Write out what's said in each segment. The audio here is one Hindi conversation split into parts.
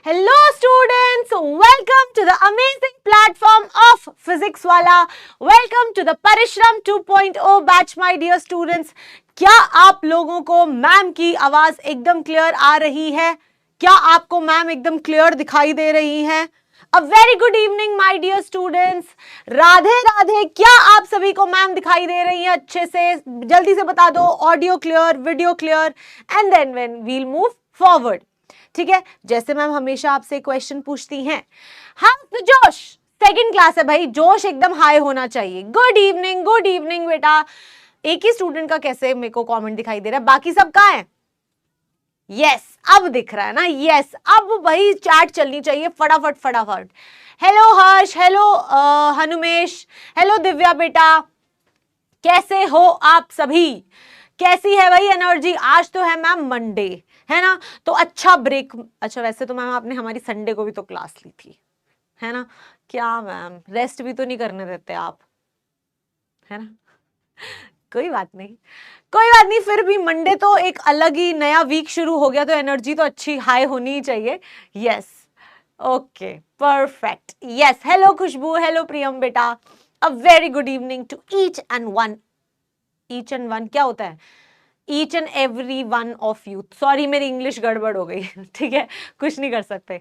Hello students, welcome to the amazing platform of Physics Wala. Welcome to the Parishram 2.0 batch my dear students. क्या आप लोगों को मैम की आवाज एकदम क्लियर आ रही है? क्या आपको मैम एकदम क्लियर दिखाई दे रही है? A very good evening my dear students. Radhe Radhe. क्या आप सभी को मैम दिखाई दे रही है अच्छे से? जल्दी से बता दो. Audio clear, video clear, and then when we'll move forward. ठीक है, जैसे मैम हमेशा आपसे क्वेश्चन पूछती हैं. हाँ तो जोश, सेकंड क्लास है भाई, जोश एकदम हाई होना चाहिए. गुड इवनिंग बेटा. एक ही स्टूडेंट का कैसे मेरे को कमेंट दिखाई दे रहा है, बाकी सब कहाँ है? यस, अब दिख रहा है ना. यस, अब भाई चैट चलनी चाहिए फटाफट. हेलो हर्ष, हेलो हनुमेश, हेलो दिव्या बेटा, कैसे हो आप सभी? कैसी है भाई एनर्जी? आज तो है मैम मंडे, है ना, तो अच्छा ब्रेक. अच्छा वैसे तो मैम आपने हमारी संडे को भी तो क्लास ली थी, है ना. क्या मैम रेस्ट भी तो नहीं करने देते आप, है ना. कोई बात नहीं, फिर भी मंडे तो एक अलग ही नया वीक शुरू हो गया, तो एनर्जी तो अच्छी हाई होनी ही चाहिए. Yes, okay, perfect. Yes, hello Khushboo, hello Priyam बेटा. A very good evening to each and one. Each and one क्या होता है? Each and every one of you. Sorry मेरी इंग्लिश गड़बड़ हो गई. ठीक है, कुछ नहीं कर सकते.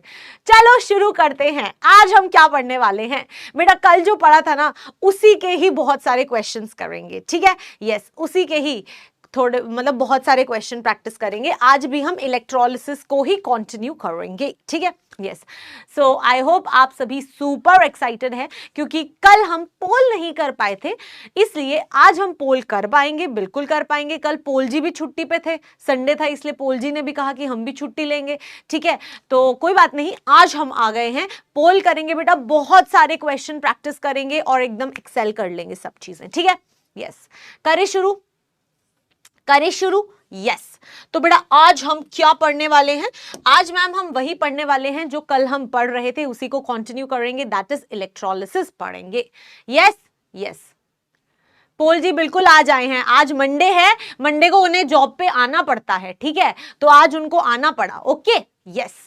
चलो शुरू करते हैं. आज हम क्या पढ़ने वाले हैं बेटा? कल जो पढ़ा था ना, उसी के ही बहुत सारे क्वेश्चंस करेंगे. ठीक है, यस, उसी के ही थोड़े मतलब बहुत सारे क्वेश्चन प्रैक्टिस करेंगे. आज भी हम इलेक्ट्रोलिसिस को ही कंटिन्यू करेंगे. ठीक है, यस. सो आई होप आप सभी सुपर एक्साइटेड हैं, क्योंकि कल हम पोल नहीं कर पाए थे, इसलिए आज हम पोल कर पाएंगे, बिल्कुल कर पाएंगे. कल पोल जी भी छुट्टी पे थे, संडे था, इसलिए पोल जी ने भी कहा कि हम भी छुट्टी लेंगे. ठीक है, तो कोई बात नहीं, आज हम आ गए हैं, पोल करेंगे बेटा, बहुत सारे क्वेश्चन प्रैक्टिस करेंगे और एकदम एक्सेल कर लेंगे सब चीजें. ठीक है, यस, करें शुरू. यस, तो बेटा आज हम क्या पढ़ने वाले हैं? आज मैम हम वही पढ़ने वाले हैं जो कल हम पढ़ रहे थे, उसी को कंटिन्यू करेंगे, दैट इज इलेक्ट्रोलिसिस पढ़ेंगे. यस, पोल जी बिल्कुल आ जाए हैं. आज मंडे है, मंडे को उन्हें जॉब पे आना पड़ता है. ठीक है, तो आज उनको आना पड़ा. Okay, yes.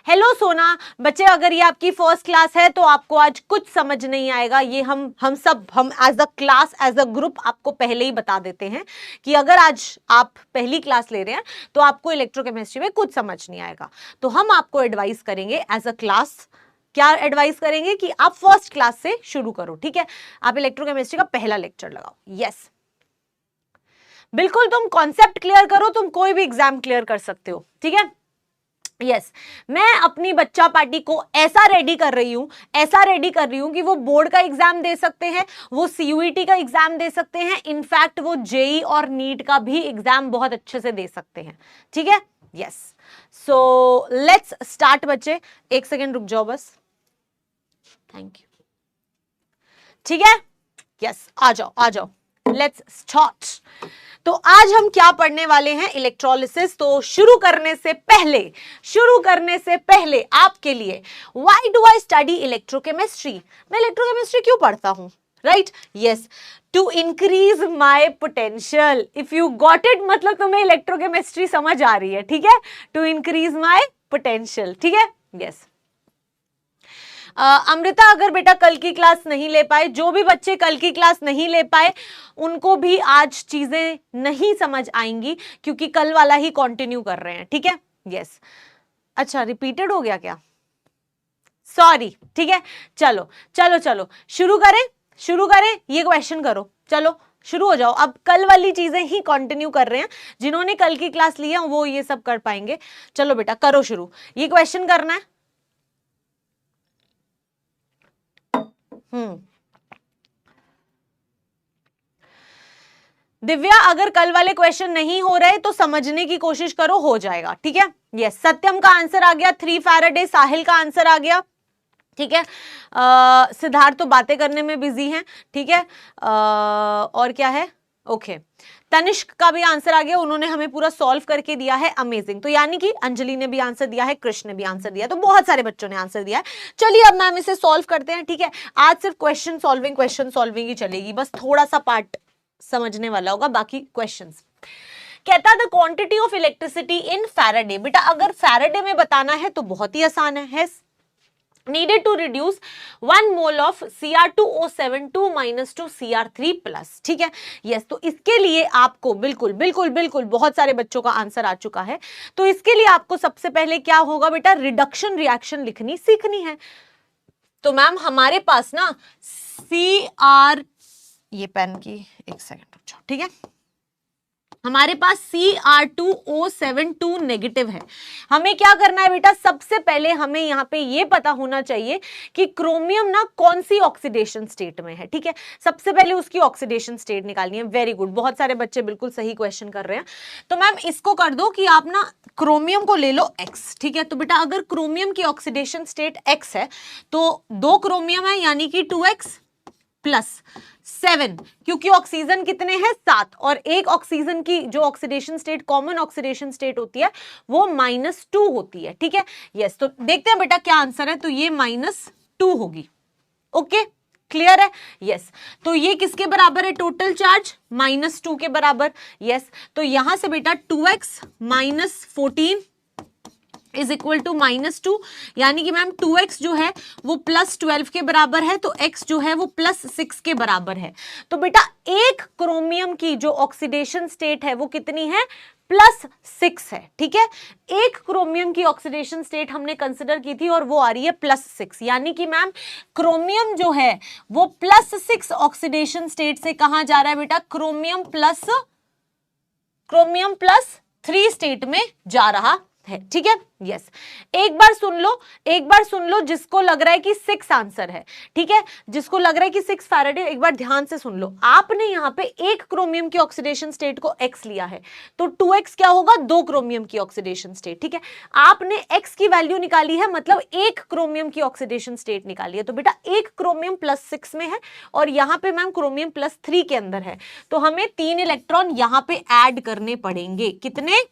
हेलो सोना बच्चे, अगर ये आपकी फर्स्ट क्लास है तो आपको आज कुछ समझ नहीं आएगा. ये हम as a class, as a group आपको पहले ही बता देते हैं कि अगर आज आप पहली क्लास ले रहे हैं तो आपको इलेक्ट्रोकेमिस्ट्री में कुछ समझ नहीं आएगा. तो हम आपको एडवाइस करेंगे एज अ क्लास. क्या एडवाइस करेंगे कि आप फर्स्ट क्लास से शुरू करो. ठीक है, आप इलेक्ट्रोकेमिस्ट्री का पहला लेक्चर लगाओ. यस, बिल्कुल, तुम कॉन्सेप्ट क्लियर करो, तुम कोई भी एग्जाम क्लियर कर सकते हो. ठीक है, यस, मैं अपनी बच्चा पार्टी को ऐसा रेडी कर रही हूं कि वो बोर्ड का एग्जाम दे सकते हैं, वो सीयूईटी का एग्जाम दे सकते हैं, इनफैक्ट वो जेई और नीट का भी एग्जाम बहुत अच्छे से दे सकते हैं. ठीक है, यस. सो लेट्स स्टार्ट बच्चे. एक सेकेंड रुक जाओ बस. Thank you. ठीक है, यस, आ जाओ. Let's start. तो आज हम क्या पढ़ने वाले हैं? इलेक्ट्रोलिसिस. तो शुरू करने से पहले आपके लिए, why do I study electrochemistry? मैं इलेक्ट्रोकेमिस्ट्री क्यों पढ़ता हूं? Right, yes, to increase my potential. If you got it, मतलब तुम्हें इलेक्ट्रोकेमिस्ट्री समझ आ रही है. ठीक है, टू इंक्रीज माई पोटेंशियल. ठीक है, यस. अमृता, अगर बेटा कल की क्लास नहीं ले पाए, जो भी बच्चे कल की क्लास नहीं ले पाए उनको भी आज चीजें नहीं समझ आएंगी, क्योंकि कल वाला ही कंटिन्यू कर रहे हैं. ठीक है, यस. अच्छा, रिपीटेड हो गया क्या? सॉरी. ठीक है, चलो शुरू करें. ये क्वेश्चन करो, चलो शुरू हो जाओ. अब कल वाली चीजें ही कंटिन्यू कर रहे हैं, जिन्होंने कल की क्लास ली है वो ये सब कर पाएंगे. चलो बेटा करो शुरू. ये क्वेश्चन करना है. दिव्या, अगर कल वाले क्वेश्चन नहीं हो रहे तो समझने की कोशिश करो, हो जाएगा. ठीक है, यस. सत्यम का आंसर आ गया 3 फैराडे. साहिल का आंसर आ गया. ठीक है, सिद्धार्थ तो बातें करने में बिजी हैं. ठीक है, और क्या है? ओके, तनिष्क का भी आंसर आ गया, उन्होंने हमें पूरा सॉल्व करके दिया है. अमेजिंग. तो यानी कि अंजलि ने भी आंसर दिया है, कृष्ण ने भी आंसर दिया, तो बहुत सारे बच्चों ने आंसर दिया है. चलिए अब मैम इसे सॉल्व करते हैं. ठीक है, आज सिर्फ क्वेश्चन सॉल्विंग ही चलेगी, बस थोड़ा सा पार्ट समझने वाला होगा, बाकी क्वेश्चंस. कहता the quantity of electricity in Faraday. बेटा अगर फैराडे में बताना है तो बहुत ही आसान है needed to reduce 1 mole of Cr2O7 2 minus to Cr3 plus। ठीक है, यस। तो इसके लिए आपको बिल्कुल बिल्कुल बिल्कुल बहुत सारे बच्चों का आंसर आ चुका है। तो इसके लिए आपको सबसे पहले क्या होगा बेटा, रिडक्शन रिएक्शन लिखनी सीखनी है। तो मैम हमारे पास ना Cr, ये पेन की एक सेकंड रुक जाओ, ठीक है, हमारे पास Cr2O7 2 नेगेटिव है। हमें क्या करना है बेटा, सबसे पहले हमें यहाँ पे ये पता होना चाहिए कि क्रोमियम ना कौन सी ऑक्सीडेशन स्टेट में है। ठीक है, सबसे पहले उसकी ऑक्सीडेशन स्टेट निकालनी है। वेरी गुड, बहुत सारे बच्चे बिल्कुल सही क्वेश्चन कर रहे हैं। तो मैम इसको कर दो कि आप ना क्रोमियम को ले लो X। ठीक है, तो बेटा अगर क्रोमियम की ऑक्सीडेशन स्टेट X है तो 2 क्रोमियम है यानी कि 2X प्लस 7, क्योंकि ऑक्सीजन कितने हैं 7, और एक ऑक्सीजन की जो oxidation state common oxidation state होती है वो -2 होती है। ठीक है, यस। तो देखते हैं बेटा क्या आंसर है, तो ये -2 होगी। ओके, क्लियर है, यस। तो ये किसके बराबर है, टोटल चार्ज -2 के बराबर, यस। तो यहां से बेटा 2x - 14 इज इक्वल टू -2, यानी कि मैम 2x जो है वो +12 के बराबर है, तो x जो है वो +6 के बराबर है। तो बेटा एक क्रोमियम की जो ऑक्सीडेशन स्टेट है वो कितनी है, +6 है। ठीक है, एक क्रोमियम की ऑक्सीडेशन स्टेट हमने कंसिडर की थी और वो आ रही है +6, यानी कि मैम क्रोमियम जो है वो +6 ऑक्सीडेशन स्टेट से कहां जा रहा है बेटा, क्रोमियम +3 स्टेट में जा रहा है। ठीक है, यस। एक बार सुन लो जिसको लग रहा है कि 6 आंसर है। ठीक है, जिसको लग रहा है कि 6 फैराडे, एक बार ध्यान से सुन लो। आपने यहां पे एक क्रोमियम की ऑक्सीडेशन स्टेट को X लिया है, तो 2X क्या होगा, 2 क्रोमियम की ऑक्सीडेशन स्टेट। ठीक है, आपने X की वैल्यू निकाली है, मतलब एक क्रोमियम की ऑक्सीडेशन स्टेट निकाली है। तो बेटा एक क्रोमियम +6 में है और यहां पे मैम क्रोमियम +3 के अंदर है, तो हमें 3 इलेक्ट्रॉन यहां पे ऐड करने पड़ेंगे। कितने,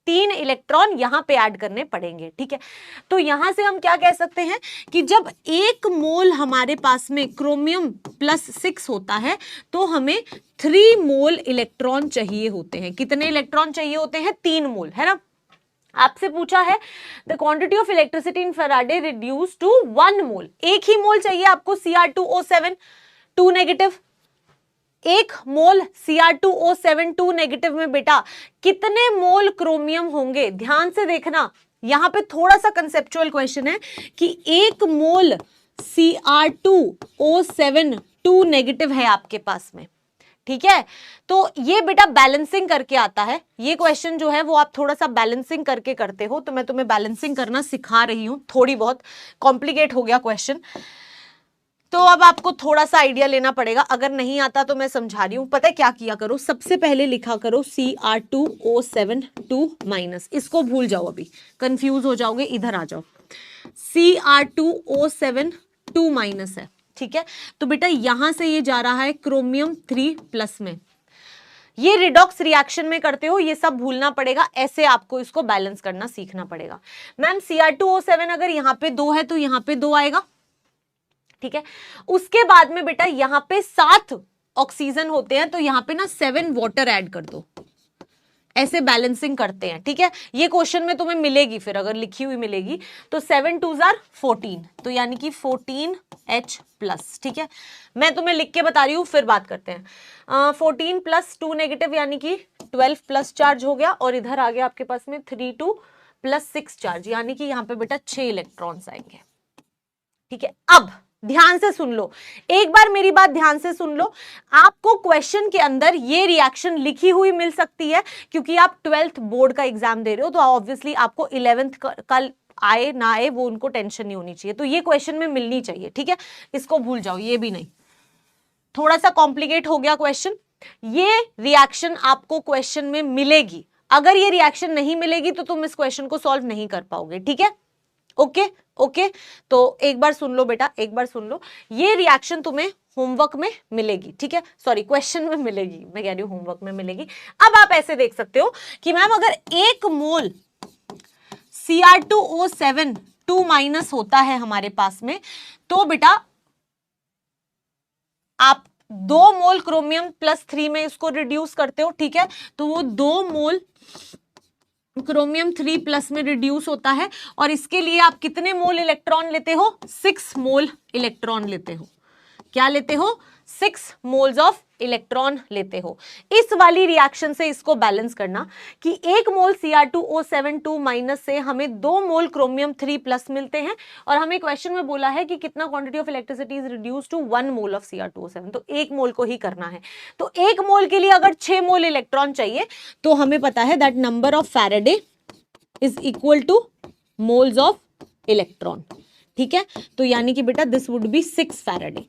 3 इलेक्ट्रॉन यहां पे ऐड करने पड़ेंगे। ठीक है, तो यहां से हम क्या कह सकते हैं कि जब 1 मोल हमारे पास में क्रोमियम +6 होता है तो हमें 3 मोल इलेक्ट्रॉन चाहिए होते हैं। कितने इलेक्ट्रॉन चाहिए होते हैं, 3 मोल, है ना। आपसे पूछा है the quantity of electricity in Faraday reduce to 1 mole. एक ही मोल चाहिए आपको Cr2O7 2 नेगेटिव। 1 मोल Cr2O7 2 नेगेटिव में बेटा कितने मोल क्रोमियम होंगे, ध्यान से देखना। यहां पे थोड़ा सा कंसेप्चुअल क्वेश्चन है कि 1 मोल Cr2O7 2 नेगेटिव है आपके पास में। ठीक है, तो ये बेटा बैलेंसिंग करके आता है। ये क्वेश्चन जो है वो आप थोड़ा सा बैलेंसिंग करके करते हो, तो मैं तुम्हें बैलेंसिंग करना सिखा रही हूं। थोड़ी बहुत कॉम्प्लिकेट हो गया क्वेश्चन, तो अब आपको थोड़ा सा आइडिया लेना पड़ेगा। अगर नहीं आता तो मैं समझा रही हूं। पता है क्या किया करो, सबसे पहले लिखा करो Cr2O7 2 माइनस, इसको भूल जाओ, अभी कंफ्यूज हो जाओगे, इधर आ जाओ। Cr2O7 2 माइनस है। ठीक है, तो बेटा यहां से ये जा रहा है क्रोमियम 3 प्लस में। ये रिडॉक्स रिएक्शन में करते हो, ये सब भूलना पड़ेगा, ऐसे आपको इसको बैलेंस करना सीखना पड़ेगा। मैम Cr2O7 अगर यहाँ पे 2 है तो यहाँ पे 2 आएगा। ठीक है, उसके बाद में बेटा यहां पे 7 ऑक्सीजन होते हैं, तो यहां पे ना 7 वाटर ऐड कर दो, ऐसे बैलेंसिंग करते हैं। ठीक है, ये क्वेश्चन में तुम्हें मिलेगी, फिर अगर लिखी हुई मिलेगी तो 7 2s are 14, तो यानी कि 14H प्लस। ठीक है, मैं तुम्हें लिख के बता रही हूं, फिर बात करते हैं। 14 + 2 नेगेटिव यानी कि 12 प्लस चार्ज हो गया, और इधर आ गया आपके पास में 3 2 + 6 चार्ज, यानी कि यहां पे बेटा 6 इलेक्ट्रॉन्स आएंगे। ठीक है, अब ध्यान से सुन लो, एक बार मेरी बात ध्यान से सुन लो। आपको क्वेश्चन के अंदर ये रिएक्शन लिखी हुई मिल सकती है, क्योंकि आप 12th बोर्ड का एग्जाम दे रहे हो, तो ऑब्वियसली आपको 11th कल आए ना आए वो उनको टेंशन नहीं होनी चाहिए, तो ये क्वेश्चन में मिलनी चाहिए। ठीक है, इसको भूल जाओ, ये भी नहीं। थोड़ा सा कॉम्प्लिकेट हो गया क्वेश्चन, ये रिएक्शन आपको क्वेश्चन में मिलेगी। अगर ये रिएक्शन नहीं मिलेगी तो तुम इस क्वेश्चन को सॉल्व नहीं कर पाओगे। ठीक है, ओके ओके, तो एक बार सुन लो बेटा, एक बार सुन लो, ये रिएक्शन तुम्हें होमवर्क में मिलेगी। ठीक है, सॉरी क्वेश्चन में मिलेगी, मैं कह रही हूं होमवर्क में मिलेगी। अब आप ऐसे देख सकते हो कि मैम अगर 1 मोल Cr2O7 2 माइनस होता है हमारे पास में, तो बेटा आप 2 मोल क्रोमियम +3 में इसको रिड्यूस करते हो, ठीक है, तो वो 2 मोल क्रोमियम 3+ में रिड्यूस होता है, और इसके लिए आप कितने मोल इलेक्ट्रॉन लेते हो? 6 मोल इलेक्ट्रॉन लेते हो। क्या लेते हो? 6 मोल्स ऑफ इलेक्ट्रॉन लेते हो। इस वाली रिएक्शन से इसको बैलेंस करना कि 1 मोल Cr2O7 से हमें 2 मोल क्रोमियम 3+ मिलते हैं, और हमें क्वेश्चन में बोला है कि कितना quantity of electricity is reduce to 1 mole of Cr2O7, तो 1 मोल को ही करना है। तो 1 मोल के लिए अगर 6 मोल इलेक्ट्रॉन चाहिए तो हमें पता है that number of Faraday is equal two moles of electron, ठीक है, तो यानी कि बेटा दिस वुड बी 6 फैराडे।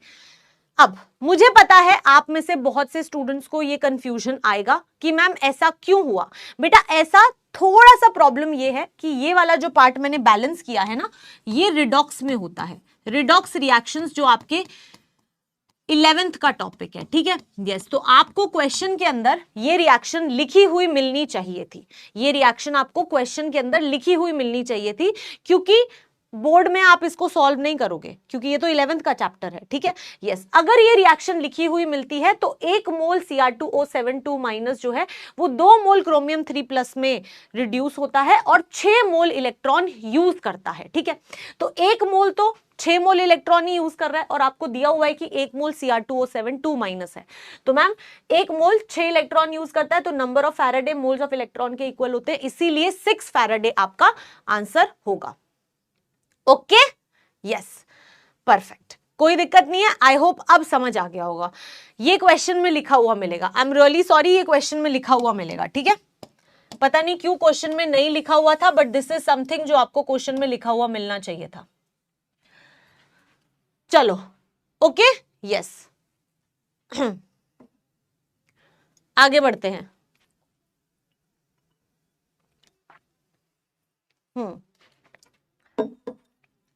अब मुझे पता है आप में से बहुत से स्टूडेंट्स को ये कंफ्यूजन आएगा कि मैम ऐसा क्यों हुआ। बेटा ऐसा थोड़ा सा प्रॉब्लम ये है कि ये वाला जो पार्ट मैंने बैलेंस किया है ना, ये रिडॉक्स में होता है। रिडॉक्स रिएक्शंस जो आपके 11th का टॉपिक है, ठीक है, यस। तो आपको क्वेश्चन के अंदर ये रिएक्शन लिखी हुई मिलनी चाहिए थी, ये रिएक्शन आपको क्वेश्चन के अंदर लिखी हुई मिलनी चाहिए थी, क्योंकि बोर्ड में आप इसको सॉल्व नहीं करोगे, क्योंकि ये तो 11th का चैप्टर है, ठीक है, यस। अगर ये रिएक्शन लिखी हुई मिलती है तो 1 मोल Cr2O7 जो है वो 2 मोल क्रोमियम 3+ में रिड्यूस होता है और 6 मोल इलेक्ट्रॉन यूज करता है, ठीक है। तो 1 मोल तो 6 मोल इलेक्ट्रॉन ही यूज कर रहा है, और आपको दिया हुआ है कि 1 मोल Cr2O7 है, तो मैम 1 मोल 6 इलेक्ट्रॉन यूज करता है, तो number of Faraday moles of electron के इक्वल होते हैं, इसीलिए 6 फैराडे आपका आंसर होगा। ओके, यस, परफेक्ट, कोई दिक्कत नहीं है। आई होप अब समझ आ गया होगा। ये क्वेश्चन में लिखा हुआ मिलेगा, आई एम रियली सॉरी, ये क्वेश्चन में लिखा हुआ मिलेगा, ठीक है। पता नहीं क्यों क्वेश्चन में नहीं लिखा हुआ था, बट दिस इज समथिंग जो आपको क्वेश्चन में लिखा हुआ मिलना चाहिए था। चलो, ओके, यस, आगे बढ़ते हैं।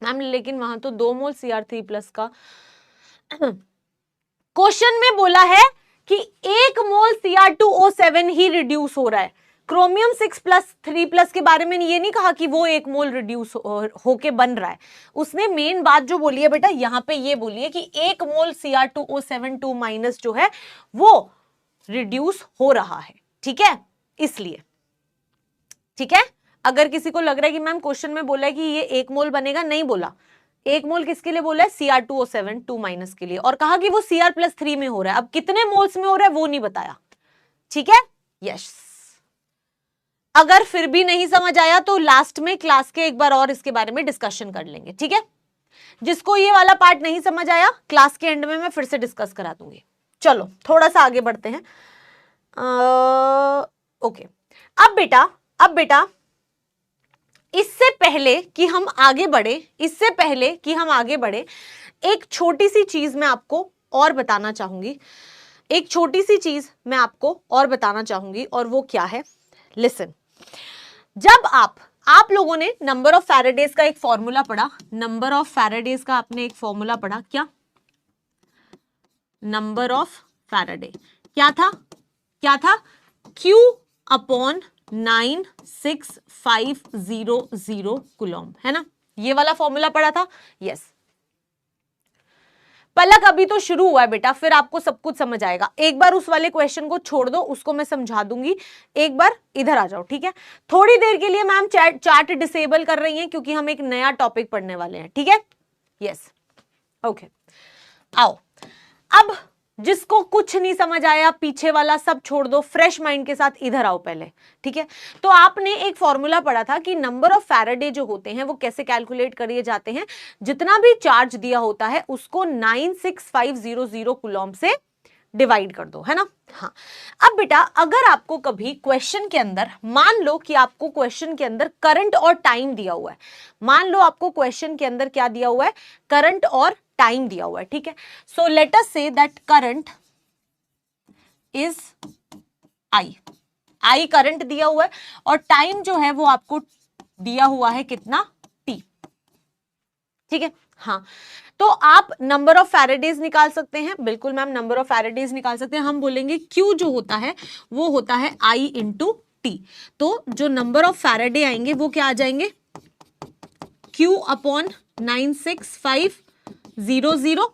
मैम लेकिन वहां तो 2 मोल Cr3+ का क्वेश्चन में बोला है कि 1 मोल Cr2O7 ही रिड्यूस हो रहा है। क्रोमियम 6+3+ के बारे में ये नहीं कहा कि वो 1 मोल रिड्यूस होके बन रहा है। उसने मेन बात जो बोली है बेटा यहां पे ये बोली है कि 1 मोल Cr2O7 जो है वो रिड्यूस हो रहा है, ठीक है, इसलिए, ठीक है। अगर किसी को लग रहा है कि मैम क्वेश्चन में बोला है कि ये 1 मोल बनेगा, नहीं बोला। 1 मोल किसके लिए बोला है? Cr2O7 के लिए, और कहा कि वो Cr+3 में हो रहा है। अब कितने मोल्स में हो रहा है वो नहीं बताया, ठीक है, यस। अगर फिर भी नहीं समझ आया तो लास्ट में क्लास के एक बार और इसके बारे में डिस्कशन कर लेंगे, ठीक है। जिसको ये वाला पार्ट नहीं समझ आया क्लास के एंड में मैं फिर से डिस्कस करा दूंगी। चलो थोड़ा सा आगे बढ़ते हैं। ओके, अब बेटा इससे पहले कि हम आगे बढ़े, एक छोटी सी चीज मैं आपको और बताना चाहूंगी, और वो क्या है, लिसन। जब आप लोगों ने नंबर ऑफ फैराडेज का एक फॉर्मूला पढ़ा, आपने एक फॉर्मूला पढ़ा, क्या नंबर ऑफ फैराडे क्या था? Q/9650 कूलॉम, है ना, ये वाला फॉर्मूला पढ़ा था, यस। पलक अभी तो शुरू हुआ है बेटा, फिर आपको सब कुछ समझ आएगा। एक बार उस वाले क्वेश्चन को छोड़ दो, उसको मैं समझा दूंगी। एक बार इधर आ जाओ, ठीक है। थोड़ी देर के लिए मैम चार्ट डिसेबल कर रही हैं क्योंकि हम एक नया टॉपिक पढ़ने वाले हैं, ठीक है, यस, ओके। आओ, अब जिसको कुछ नहीं समझ आया पीछे वाला सब छोड़ दो, फ्रेश माइंड के साथ इधर आओ पहले, ठीक है। तो आपने एक फॉर्मूला पढ़ा था कि नंबर ऑफ फैराडे जो होते हैं वो कैसे कैलकुलेट किए जाते हैं। जितना भी चार्ज दिया होता है उसको 96500 कूलॉम से डिवाइड कर दो, है ना। हाँ, अब बेटा अगर आपको कभी क्वेश्चन के अंदर, मान लो कि आपको क्वेश्चन के अंदर करंट और टाइम दिया हुआ है, क्या दिया हुआ है, करंट और टाइम दिया हुआ है, ठीक है। So let us say that current is I current दिया हुआ है, और टाइम जो है वो आपको दिया हुआ है कितना, T, ठीक है। हाँ, तो आप नंबर ऑफ फैराडेज निकाल सकते हैं, बिल्कुल मैम नंबर ऑफ फैराडेज निकाल सकते हैं। हम बोलेंगे Q जो होता है वो होता है I इंटू T, तो जो नंबर ऑफ फैराडे आएंगे वो क्या आ जाएंगे, Q/9650,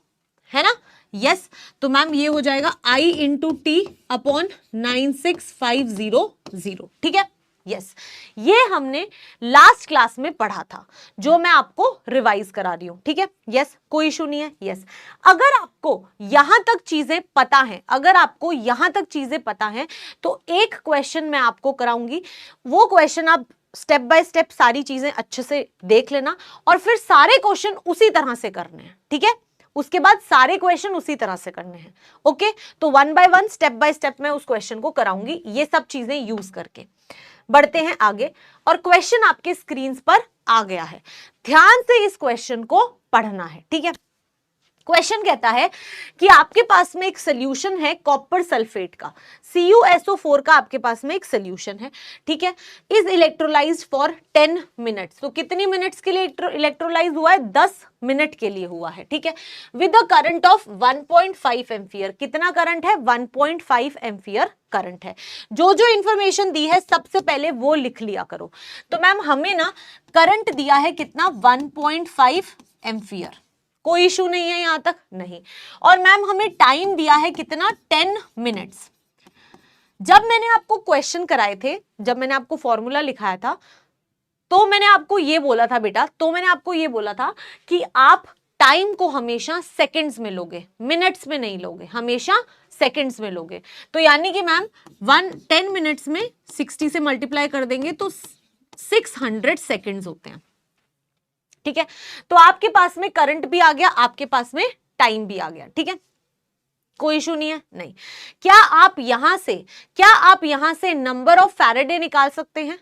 है ना, यस तो मैम ये हो जाएगा I इंटू टी अपॉन 96500, ठीक है। यस ये हमने लास्ट क्लास में पढ़ा था, जो मैं आपको रिवाइज करा रही हूं, ठीक है। यस कोई इशू नहीं है। यस अगर आपको यहां तक चीजें पता है, अगर आपको यहां तक चीजें पता है तो एक क्वेश्चन मैं आपको कराऊंगी, वो क्वेश्चन आप स्टेप बाय स्टेप सारी चीजें अच्छे से देख लेना और फिर सारे क्वेश्चन उसी तरह से करने हैं, ठीक है। उसके बाद सारे क्वेश्चन उसी तरह से करने हैं, ओके। तो one by one step by step मैं उस क्वेश्चन को कराऊंगी, ये सब चीजें यूज करके। बढ़ते हैं आगे और क्वेश्चन आपके स्क्रीन पर आ गया है, ध्यान से इस क्वेश्चन को पढ़ना है, ठीक है। क्वेश्चन कहता है कि आपके पास में एक सोल्यूशन है कॉपर सल्फेट का, CuSO4 का आपके पास में एक सोल्यूशन है, ठीक है। इज इलेक्ट्रोलाइज्ड फॉर 10 मिनट्स, तो कितनी मिनट्स के लिए इलेक्ट्रोलाइज हुआ है? 10 मिनट के लिए हुआ है, ठीक है। With a current of 1.5 ampere, कितना करंट है? 1.5 एम्पियर करंट है। जो जो इंफॉर्मेशन दी है सबसे पहले वो लिख लिया करो। तो मैम हमें ना करंट दिया है कितना? 1.5 एम्पियर, कोई इशू नहीं है यहां तक? नहीं। और मैम हमें टाइम दिया है कितना? 10 मिनट्स। जब मैंने आपको क्वेश्चन कराए थे, जब मैंने आपको फॉर्मूला लिखाया था, तो मैंने आपको ये बोला था बेटा, तो मैंने आपको ये बोला था कि आप टाइम को हमेशा सेकंड्स में लोगे, मिनट्स में नहीं लोगे, हमेशा सेकंड्स में लोगे। तो यानी कि मैम 10 मिनट्स में 60 से मल्टीप्लाई कर देंगे तो 600 सेकंड्स होते हैं, ठीक है। तो आपके पास में करंट भी आ गया, आपके पास में टाइम भी आ गया, ठीक है। कोई इशू नहीं है? नहीं। क्या आप यहां से नंबर ऑफ फैराडे निकाल सकते हैं?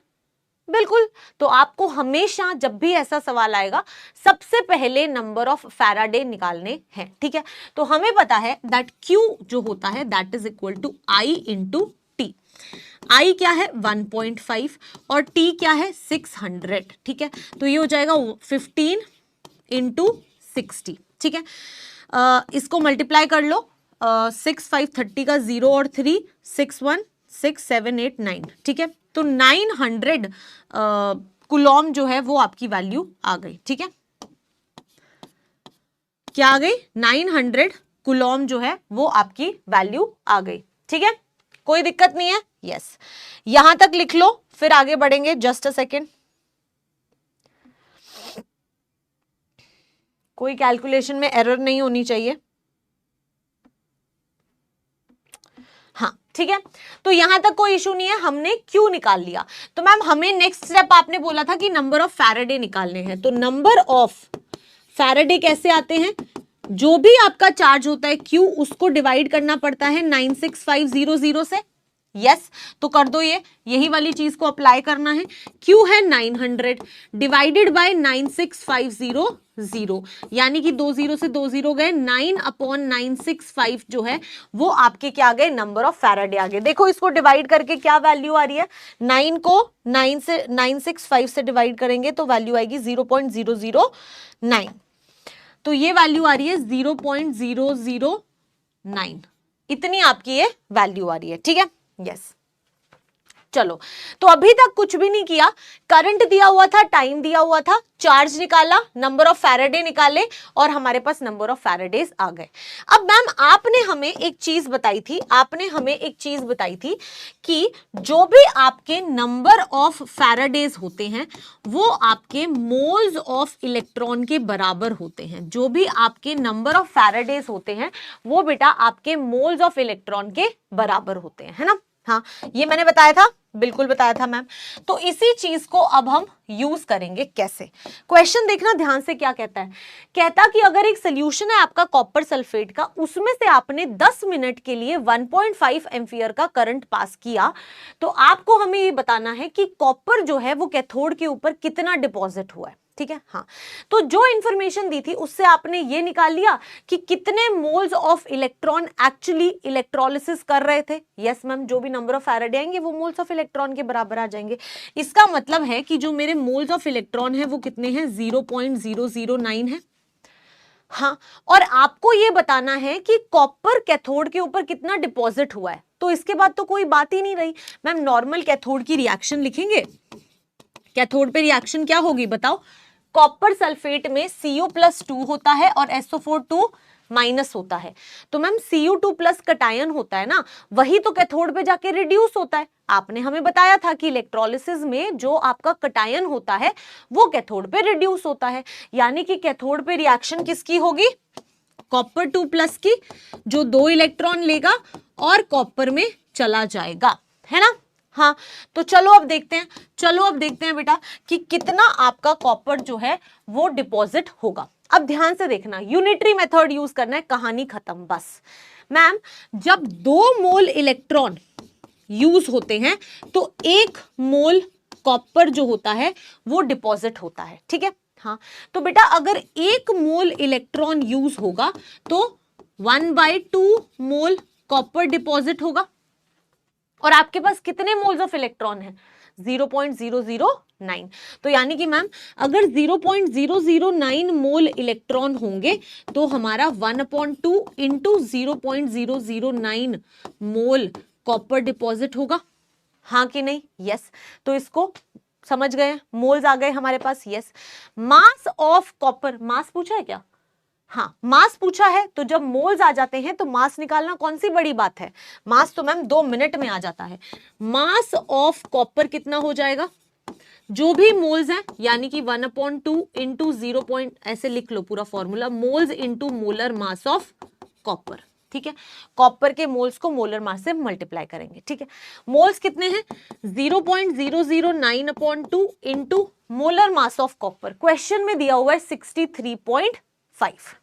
बिल्कुल। तो आपको हमेशा जब भी ऐसा सवाल आएगा सबसे पहले नंबर ऑफ फैराडे निकालने हैं, ठीक है। तो हमें पता है दैट Q जो होता है that is equal to I into T. I क्या है? 1.5 और T क्या है? 600, ठीक है। तो ये हो जाएगा 15 इंटू 60, ठीक है। इसको मल्टीप्लाई कर लो, 6 5 30 का 0 और 3 6 1 6 7 8 9, ठीक है। तो 900 कूलॉम जो है वो आपकी वैल्यू आ गई, ठीक है। क्या आ गई? 900 कूलॉम जो है वो आपकी वैल्यू आ गई, ठीक है। कोई दिक्कत नहीं है? यस यहां तक लिख लो, फिर आगे बढ़ेंगे। जस्ट अ सेकेंड, कोई कैलकुलेशन में एरर नहीं होनी चाहिए। हाँ ठीक है, तो यहां तक कोई इशू नहीं है, हमने क्यू निकाल लिया। तो मैम हमें नेक्स्ट स्टेप आपने बोला था कि नंबर ऑफ फैराडे निकालने हैं। तो नंबर ऑफ फैराडे कैसे आते हैं? जो भी आपका चार्ज होता है क्यू, उसको डिवाइड करना पड़ता है 96500 से। यस तो कर दो, ये यही वाली चीज को अप्लाई करना है। क्यू है 900 डिवाइडेड बाय 96500, यानी कि 2 0 से 2 0 गए, 9/965 जो है वो आपके क्या आ गए? नंबर ऑफ फैराडे आ गए। देखो इसको डिवाइड करके क्या वैल्यू आ रही है? 9 को 965 से डिवाइड करेंगे तो वैल्यू आएगी 0.009। तो ये वैल्यू आ रही है 0.009, इतनी आपकी ये वैल्यू आ रही है, ठीक है। यस चलो, तो अभी तक कुछ भी नहीं किया, करंट दिया हुआ था, टाइम दिया हुआ था, चार्ज निकाला, नंबर ऑफ फैराडे निकाले और हमारे पास नंबर ऑफ फैराडेज आ गए। अब मैम आपने हमें एक चीज बताई थी, कि जो भी आपके नंबर ऑफ फैराडेज होते हैं वो आपके मोल्स ऑफ इलेक्ट्रॉन के बराबर होते हैं। जो भी आपके नंबर ऑफ फैराडेज होते हैं वो बेटा आपके मोल्स ऑफ इलेक्ट्रॉन के बराबर होते हैं, है ना। हाँ ये मैंने बताया था, बिल्कुल बताया था मैम। तो इसी चीज को अब हम यूज करेंगे कैसे? क्वेश्चन देखना ध्यान से, क्या कहता है? कहता कि अगर एक सोल्यूशन है आपका कॉपर सल्फेट का, उसमें से आपने 10 मिनट के लिए 1.5 एम्पियर का करंट पास किया, तो आपको हमें ये बताना है कि कॉपर जो है वो कैथोड के ऊपर कितना डिपॉजिट हुआ है, ठीक है। हाँ तो जो इंफॉर्मेशन दी थी उससे आपने ये निकाल लिया कि कितने moles of electron actually electrolysis कर रहे थे। यस मैम, जो भी नंबर ऑफ फैराडे आएंगे वो मोल्स ऑफ इलेक्ट्रॉन के बराबर आ जाएंगे। इसका मतलब है कि जो मेरे मोल्स ऑफ इलेक्ट्रॉन है वो कितने हैं? 0.009 है। हाँ, और आपको ये बताना है कि कॉपर कैथोड के ऊपर कितना डिपॉजिट हुआ है। तो इसके बाद तो कोई बात ही नहीं रही। मैम नॉर्मल कैथोड की रिएक्शन लिखेंगे। कैथोड पे रिएक्शन क्या होगी बताओ? कॉपर सल्फेट में Cu+2 होता है और SO4 2 माइनस होता है। तो मैम Cu2 प्लस कटायन होता है ना, वही तो कैथोड पे जाके रिड्यूस होता है। आपने हमें बताया था कि इलेक्ट्रोलिसिस में जो आपका कटायन होता है वो कैथोड पे रिड्यूस होता है, यानी कि कैथोड पे रिएक्शन किसकी होगी, कॉपर 2 प्लस की, जो 2 इलेक्ट्रॉन लेगा और कॉपर में चला जाएगा, है ना। हाँ, तो चलो अब देखते हैं बेटा कि कितना आपका कॉपर जो है वो डिपॉजिट होगा। अब ध्यान से देखना, यूनिटरी मेथड यूज करना है, कहानी खत्म बस। मैम जब 2 मोल इलेक्ट्रॉन यूज होते हैं तो 1 मोल कॉपर जो होता है वो डिपॉजिट होता है, ठीक है। हाँ, तो बेटा अगर 1 मोल इलेक्ट्रॉन यूज होगा तो 1/2 मोल कॉपर डिपॉजिट होगा, और आपके पास कितने मोल्स ऑफ इलेक्ट्रॉन है, 0.009। तो यानी कि मैम अगर 0.009 मोल इलेक्ट्रॉन होंगे तो हमारा 1/2 इंटू 0.009 मोल कॉपर डिपॉजिट होगा, हाँ कि नहीं, यस। तो इसको समझ गए, मोल्स आ गए हमारे पास, यस। मास ऑफ कॉपर, मास पूछा है क्या, हाँ मास पूछा है, तो जब मोल्स आ जाते हैं तो मास निकालना कौन सी बड़ी बात है, मास तो मैम 2 मिनट में आ जाता है। मास ऑफ कॉपर कितना हो जाएगा, जो भी मोल्स हैं, यानी कि 1/2 इंटू 0. ऐसे लिख लो पूरा formula, moles into molar mass of copper, ठीक है। कॉपर के मोल्स को मोलर मास से मल्टीप्लाई करेंगे, ठीक है। मोल्स कितने हैं, 0.009/2 into molar mass of copper, question में दिया हुआ है 63.5,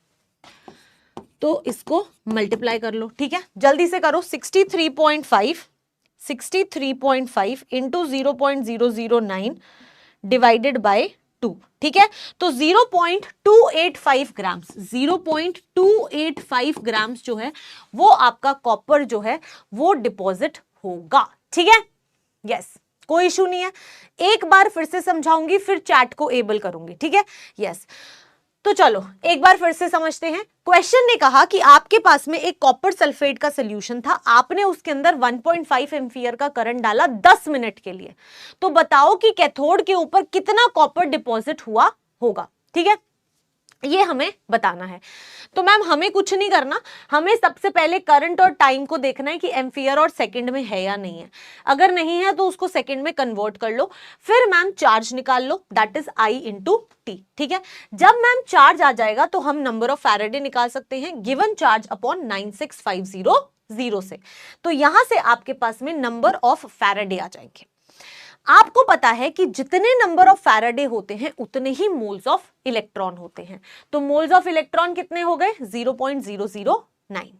तो इसको मल्टीप्लाई कर लो, ठीक है, जल्दी से करो। 63.5 इंटू 0.009 डिवाइडेड बाय 2, ठीक है। तो 0.285 ग्राम्स, 0.285 ग्राम्स जो है वो आपका कॉपर जो है वो डिपॉजिट होगा, ठीक है, यस, कोई इशू नहीं है। एक बार फिर से समझाऊंगी, फिर चैट को एबल करूंगी, ठीक है, यस। तो चलो एक बार फिर से समझते हैं। क्वेश्चन ने कहा कि आपके पास में एक कॉपर सल्फेट का सॉल्यूशन था, आपने उसके अंदर 1.5 एम्पियर का करंट डाला 10 मिनट के लिए, तो बताओ कि कैथोड के ऊपर कितना कॉपर डिपॉजिट हुआ होगा, ठीक है, ये हमें बताना है। तो मैम हमें कुछ नहीं करना, हमें सबसे पहले करंट और टाइम को देखना है कि एम्पियर और सेकंड में है या नहीं है, अगर नहीं है तो उसको सेकंड में कन्वर्ट कर लो, फिर मैम चार्ज निकाल लो, that is I into T, ठीक है। जब मैम चार्ज आ जाएगा तो हम नंबर ऑफ फैराडे निकाल सकते हैं गिवन चार्ज अपॉन 96500 से, तो यहां से आपके पास में नंबर ऑफ फैराडे आ जाएंगे। आपको पता है कि जितने नंबर ऑफ फैराडे होते हैं उतने ही मोल्स ऑफ इलेक्ट्रॉन होते हैं, तो मोल्स ऑफ इलेक्ट्रॉन कितने हो गए, 0.009।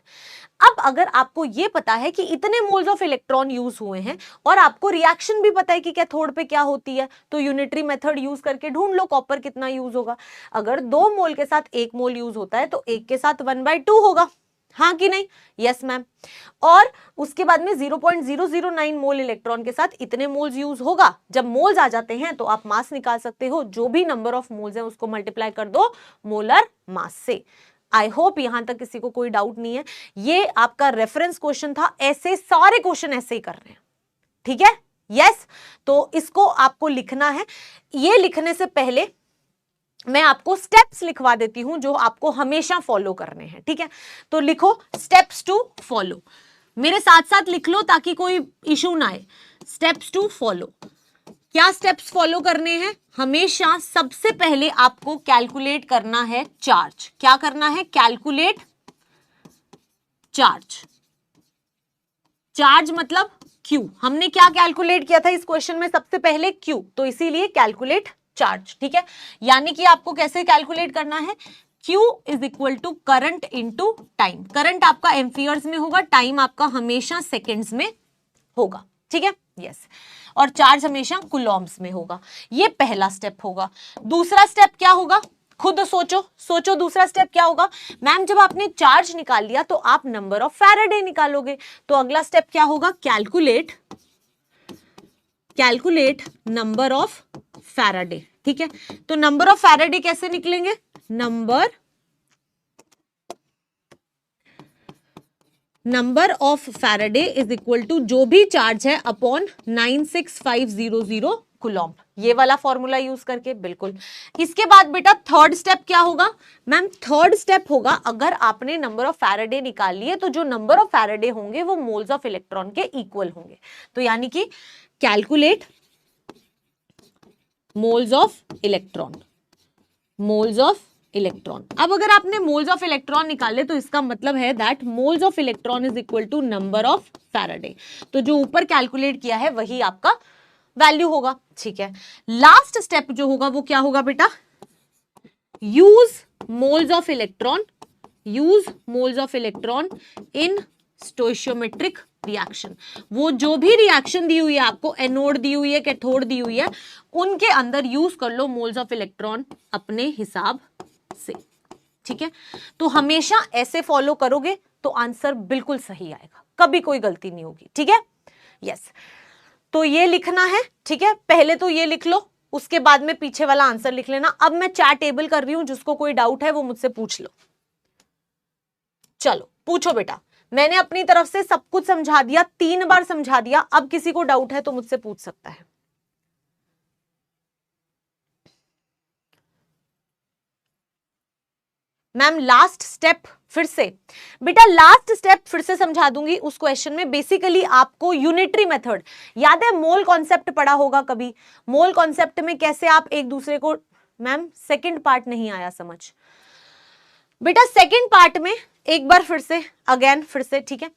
अब अगर आपको यह पता है कि इतने मोल्स ऑफ इलेक्ट्रॉन यूज हुए हैं और आपको रिएक्शन भी पता है कि कैथोड पे क्या होती है, तो यूनिटरी मेथड यूज करके ढूंढ लो कॉपर कितना यूज होगा। अगर 2 मोल के साथ 1 मोल यूज होता है तो 1 के साथ 1/2 होगा, हाँ कि नहीं, यस मैम। और उसके बाद में 0.009 मोल इलेक्ट्रॉन के साथ इतने मोल्स यूज होगा। जब मोल्स आ जाते हैं तो आप मास निकाल सकते हो, जो भी नंबर ऑफ मोल्स है उसको मल्टीप्लाई कर दो मोलर मास से। आई होप यहां तक किसी को कोई डाउट नहीं है, ये आपका रेफरेंस क्वेश्चन था, ऐसे सारे क्वेश्चन ऐसे ही कर रहे हैं, ठीक है, यस। तो इसको आपको लिखना है, ये लिखने से पहले मैं आपको स्टेप्स लिखवा देती हूं जो आपको हमेशा फॉलो करने हैं, ठीक है। तो लिखो स्टेप्स टू फॉलो, मेरे साथ साथ लिख लो ताकि कोई इशू ना आए। स्टेप्स टू फॉलो, क्या स्टेप्स फॉलो करने हैं, हमेशा सबसे पहले आपको कैलकुलेट करना है चार्ज। क्या करना है, कैलकुलेट चार्ज। चार्ज मतलब Q, हमने क्या कैलकुलेट किया था इस क्वेश्चन में, सबसे पहले Q, तो इसीलिए कैलकुलेट चार्ज, ठीक है। यानी कि आपको कैसे कैलकुलेट करना है, Q is equal to current into time. Current आपका एम्पियर्स में होगा, टाइम आपका हमेशा सेकेंड्स में होगा, ठीक है, यस। और चार्ज हमेशा कूलॉम्स में होगा। ये पहला स्टेप होगा। दूसरा स्टेप क्या होगा, खुद सोचो दूसरा स्टेप क्या होगा। मैम जब आपने चार्ज निकाल लिया तो आप नंबर ऑफ फैराडे निकालोगे, तो अगला स्टेप क्या होगा, कैलकुलेट नंबर ऑफ फैराडे, ठीक है। तो नंबर ऑफ फैराडे कैसे निकलेंगे, number of Faraday is equal to जो भी चार्ज है अपॉन 96500 कूलम्ब। ये वाला फॉर्मूला यूज करके, बिल्कुल। इसके बाद बेटा थर्ड स्टेप क्या होगा मैम? थर्ड स्टेप होगा, अगर आपने नंबर ऑफ फैराडे निकाल लिए तो जो नंबर ऑफ फैराडे होंगे वो मोल्स ऑफ इलेक्ट्रॉन के इक्वल होंगे। तो यानी कि calculate moles of electron, moles of electron. अब अगर आपने मोल्स ऑफ इलेक्ट्रॉन निकाले तो इसका मतलब है that moles of electron is equal to number of Faraday. तो जो ऊपर कैलकुलेट किया है वही आपका वैल्यू होगा, ठीक है। लास्ट स्टेप जो होगा वो क्या होगा बेटा? Use moles of electron, use moles of electron in स्टोइशियोमेट्रिक reaction. वो जो भी रिएक्शन दी हुई है आपको, एनोड दी हुई है, कैथोड दी हुई है, उनके अंदर यूज कर लो मोल्स ऑफ इलेक्ट्रॉन अपने हिसाब से, ठीक है। तो हमेशा ऐसे फॉलो करोगे तो आंसर बिल्कुल सही आएगा, कभी कोई गलती नहीं होगी, ठीक है। यस, तो ये लिखना है, ठीक है। पहले तो ये लिख लो, उसके बाद में पीछे वाला आंसर लिख लेना। अब मैं चैट टेबल कर रही हूं, जिसको कोई डाउट है वो मुझसे पूछ लो। चलो पूछो बेटा, मैंने अपनी तरफ से सब कुछ समझा दिया, 3 बार समझा दिया। अब किसी को डाउट है तो मुझसे पूछ सकता है। मैम लास्ट स्टेप फिर से बेटा, लास्ट स्टेप फिर से समझा दूंगी उस क्वेश्चन में। बेसिकली आपको यूनिटरी मेथड याद है, मोल कॉन्सेप्ट पढ़ा होगा कभी। मोल कॉन्सेप्ट में कैसे आप एक दूसरे को, मैम सेकंड पार्ट नहीं आया समझ बेटा। सेकंड पार्ट में एक बार फिर से, अगेन फिर से, ठीक है।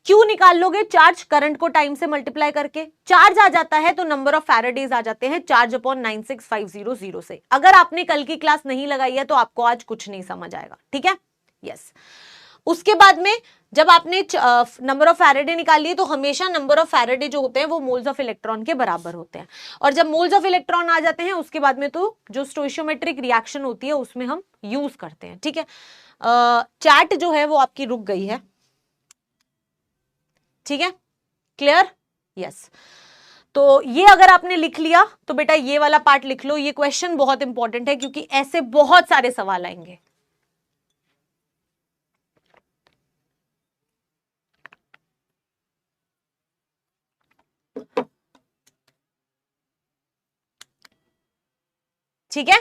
क्यों निकाल लोगे? चार्ज करंट को टाइम से मल्टीप्लाई करके। चार्ज आ जाता है तो नंबर ऑफ फैराडेज आ जाते हैं, चार्ज अपॉन 96500 से। अगर आपने कल की क्लास नहीं लगाई है तो आपको आज कुछ नहीं समझ आएगा, ठीक है। यस, उसके बाद में जब आपने नंबर ऑफ फैराडे निकाल लिए तो हमेशा नंबर ऑफ फैराडे जो होते हैं वो मोल्स ऑफ इलेक्ट्रॉन के बराबर होते हैं। और जब मोल्स ऑफ इलेक्ट्रॉन आ जाते हैं उसके बाद में तो जो स्टोइशियोमेट्रिक रिएक्शन होती है उसमें हम यूज करते हैं, ठीक है। चैट जो है वो आपकी रुक गई है, ठीक है, क्लियर? यस, तो ये अगर आपने लिख लिया तो बेटा ये वाला पार्ट लिख लो। ये क्वेश्चन बहुत इंपॉर्टेंट है क्योंकि ऐसे बहुत सारे सवाल आएंगे। ठीक है,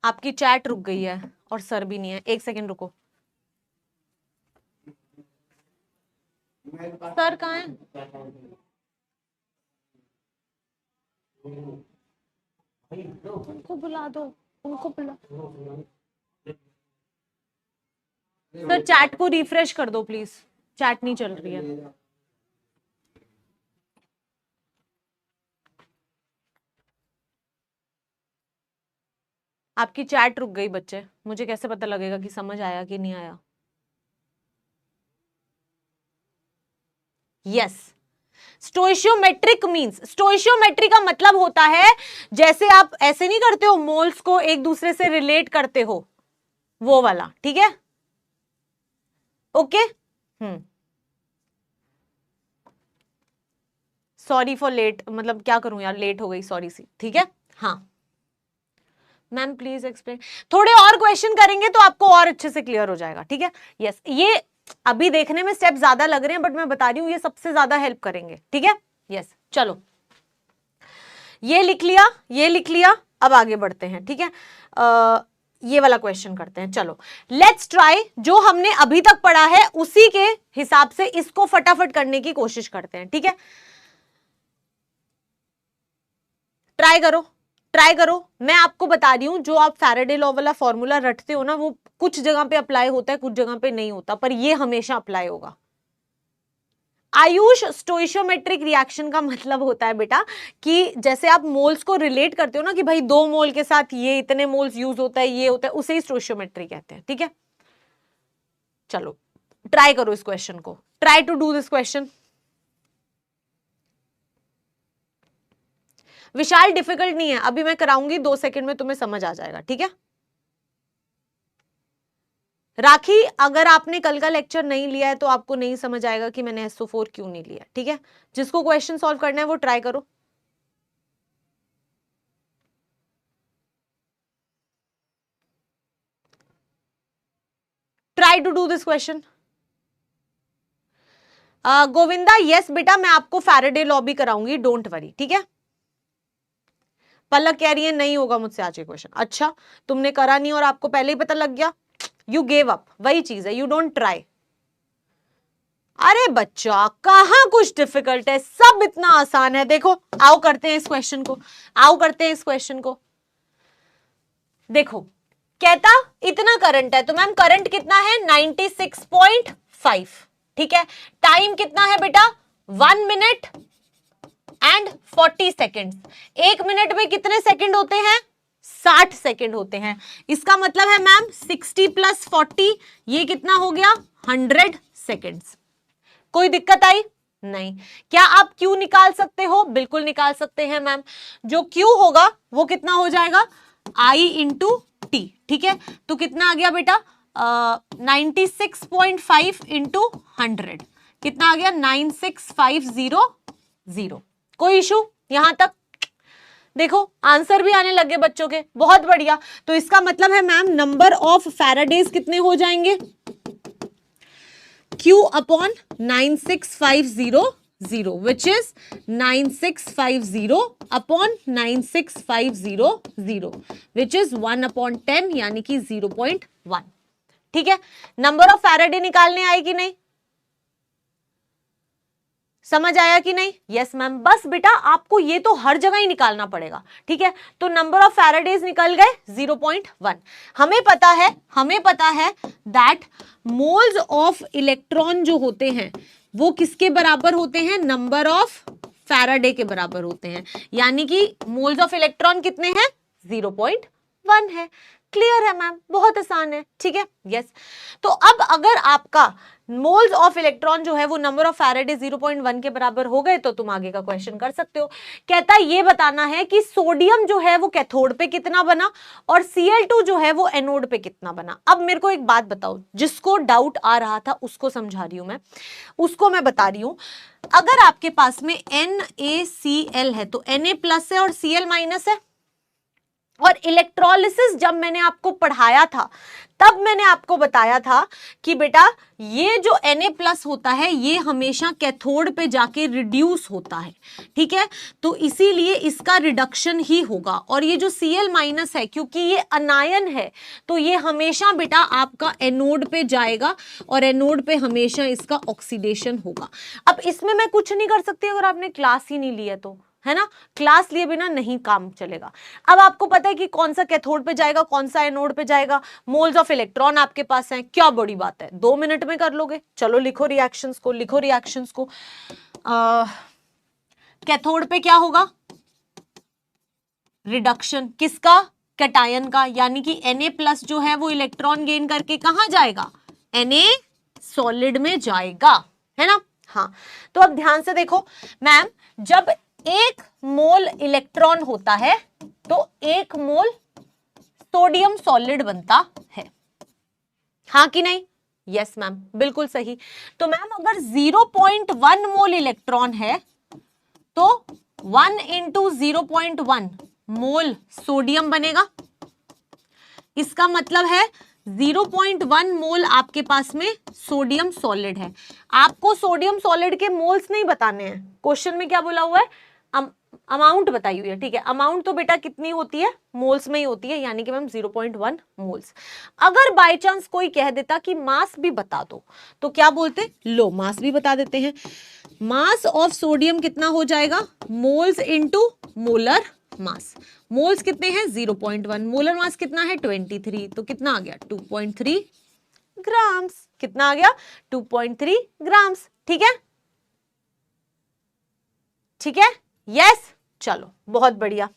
आपकी चैट रुक गई है और सर भी नहीं है। एक सेकेंड रुको, सर कहाँ है? उनको बुला दो, उनको बुला। सर चैट को रिफ्रेश कर दो प्लीज, चैट नहीं चल रही है। आपकी चैट रुक गई बच्चे, मुझे कैसे पता लगेगा कि समझ आया कि नहीं आया? यस, स्टोइशियोमेट्रिक मींस, स्टोइशियोमेट्री का मतलब होता है जैसे आप ऐसे नहीं करते हो, मोल्स को एक दूसरे से रिलेट करते हो, वो वाला, ठीक है। ओके, सॉरी फॉर लेट, मतलब क्या करूं यार, लेट हो गई, सॉरी सी, ठीक है। हाँ मैम प्लीज एक्सप्लेन, थोड़े और क्वेश्चन करेंगे तो आपको और अच्छे से क्लियर हो जाएगा, ठीक है। यस, ये अभी देखने में स्टेप ज्यादा लग रहे हैं बट मैं बता रही हूं ये सबसे ज्यादा हेल्प करेंगे, ठीक है। यस, चलो ये लिख लिया, ये लिख लिया। अब आगे बढ़ते हैं, ठीक है। ये वाला क्वेश्चन करते हैं, चलो लेट्स ट्राई। जो हमने अभी तक पढ़ा है उसी के हिसाब से इसको फटाफट करने की कोशिश करते हैं, ठीक है। ट्राई करो, ट्राई करो। मैं आपको बता रही हूं जो आप फैराडे लॉ वाला फॉर्मूला रटते हो ना, वो कुछ जगह पे अप्लाई होता है, कुछ जगह पे नहीं होता, पर ये हमेशा अप्लाई होगा। आयुष, स्टोइशियोमेट्रिक रिएक्शन का मतलब होता है बेटा कि जैसे आप मोल्स को रिलेट करते हो ना कि भाई 2 मोल के साथ ये इतने मोल्स यूज होता है, ये होता है, उसे ही स्टोइशियोमेट्री कहते हैं, ठीक है। चलो ट्राई करो इस क्वेश्चन को, try to do this question. Vishal difficult नहीं है, अभी मैं कराऊंगी, 2 सेकंड में तुम्हें समझ आ जाएगा, ठीक है। राखी, अगर आपने कल का लेक्चर नहीं लिया है तो आपको नहीं समझ आएगा कि मैंने SO4 क्यों नहीं लिया, ठीक है। जिसको क्वेश्चन सॉल्व करना है वो ट्राई करो। Try to do this question. Govinda yes बेटा, मैं आपको फैराडे लॉ भी कराऊंगी, डोंट वरी, ठीक है। पलक कह रही है नहीं होगा मुझसे आज ये क्वेश्चन। अच्छा, तुमने करा नहीं और आपको पहले ही पता लग गया, यू गेव अप, वही चीज है, यू डोंट ट्राई। अरे बच्चा कहां कुछ डिफिकल्ट है, सब इतना आसान है। देखो आओ करते हैं इस क्वेश्चन को, आओ करते हैं इस क्वेश्चन को। देखो कहता इतना करंट है, तो मैम करंट कितना है 96.5, ठीक है। टाइम कितना है बेटा 1 मिनट एंड 40 सेकेंड्स। 1 मिनट में कितने सेकंड होते हैं 60 सेकंड होते हैं। इसका मतलब है मैम 60 + 40 ये कितना हो गया 100 सेकेंड्स। कोई दिक्कत आई नहीं। क्या आप क्यू निकाल सकते हो, बिल्कुल निकाल सकते हैं मैम। जो क्यू होगा वो कितना हो जाएगा आई इंटू टी, ठीक है। तो कितना आ गया बेटा 96.5 इंटू 100 कितना आ गया 96500। कोई इशू यहां तक? देखो आंसर भी आने लगे बच्चों के, बहुत बढ़िया। तो इसका मतलब है मैम नंबर ऑफ फैराडेज कितने हो जाएंगे Q upon 9650 which is 9650 upon 9650 which is 1/10 यानी कि 0.1, ठीक है। नंबर ऑफ फैराडे निकालने आए कि नहीं, समझ आया कि नहीं? Yes ma'am. बस बेटा आपको ये तो हर जगह ही निकालना पड़ेगा, ठीक है। तो नंबर ऑफ फैराडेज निकल गए 0.1। हमें पता है दैट मोल्स ऑफ इलेक्ट्रॉन जो होते हैं वो किसके बराबर होते हैं, नंबर ऑफ फैराडे के बराबर होते हैं। यानी कि मोल्स ऑफ इलेक्ट्रॉन कितने हैं 0.1 है। क्लियर है मैम, बहुत आसान है, ठीक है। यस तो अब अगर आपका मोल्स ऑफ इलेक्ट्रॉन जो है वो नंबर ऑफ फैराडे 0.1 के बराबर हो गए तो तुम आगे का क्वेश्चन कर सकते हो। कहता है ये बताना है कि सोडियम जो है वो कैथोड पे कितना बना और Cl2 जो है वो एनोड पे कितना बना। अब मेरे को एक बात बताओ, जिसको डाउट आ रहा था उसको समझा रही हूं मैं, उसको मैं बता रही हूं। अगर आपके पास में NaCl है तो Na+ है और Cl- है। और इलेक्ट्रोलिसिस जब मैंने आपको पढ़ाया था तब मैंने आपको बताया था कि बेटा ये जो Na+ होता है ये हमेशा कैथोड पे जाके रिड्यूस होता है, ठीक है। तो इसीलिए इसका रिडक्शन ही होगा। और ये जो Cl- है क्योंकि ये अनायन है तो ये हमेशा बेटा आपका एनोड पे जाएगा और एनोड पे हमेशा इसका ऑक्सीडेशन होगा। अब इसमें मैं कुछ नहीं कर सकती अगर आपने क्लास ही नहीं लिया तो, है ना। क्लास लिए बिना नहीं काम चलेगा। अब आपको पता है कि कौन सा कैथोड पे जाएगा कौन सा एनोड पे जाएगा, मोल्स ऑफ इलेक्ट्रॉन आपके पास हैं, क्या बड़ी बात है, 2 मिनट में कर लोगे। चलो लिखो रिएक्शंस को, लिखो रिएक्शंस को। कैथोड पे क्या होगा रिडक्शन, किसका कैटायन का, यानी कि Na+ जो है वो इलेक्ट्रॉन गेन करके कहां जाएगा Na सॉलिड में जाएगा, है ना। हाँ तो अब ध्यान से देखो मैम, जब 1 मोल इलेक्ट्रॉन होता है तो 1 मोल सोडियम सॉलिड बनता है, हाँ कि नहीं? यस मैम बिल्कुल सही। तो मैम अगर 0.1 मोल इलेक्ट्रॉन है तो 1 × 0.1 मोल सोडियम बनेगा। इसका मतलब है 0.1 मोल आपके पास में सोडियम सॉलिड है। आपको सोडियम सॉलिड के मोल्स नहीं बताने हैं, क्वेश्चन में क्या बोला हुआ है अमाउंट बताई हुई है, ठीक है। अमाउंट तो बेटा कितनी होती है मोल्स में ही होती है, यानी कि मैम 0.1 मोल्स। अगर बाय चांस कोई कह देता कि मास भी बता दो तो क्या बोलते, लो मास भी बता देते हैं। मास ऑफ सोडियम कितना हो जाएगा moles into molar mass. Moles कितने हैं 0.1, मोलर मास कितना है 23, तो कितना आ गया 2.3 ग्राम्स। कितना आ गया 2.3 ग्राम्स, ठीक है, ठीक है। यस चलो बहुत बढ़िया,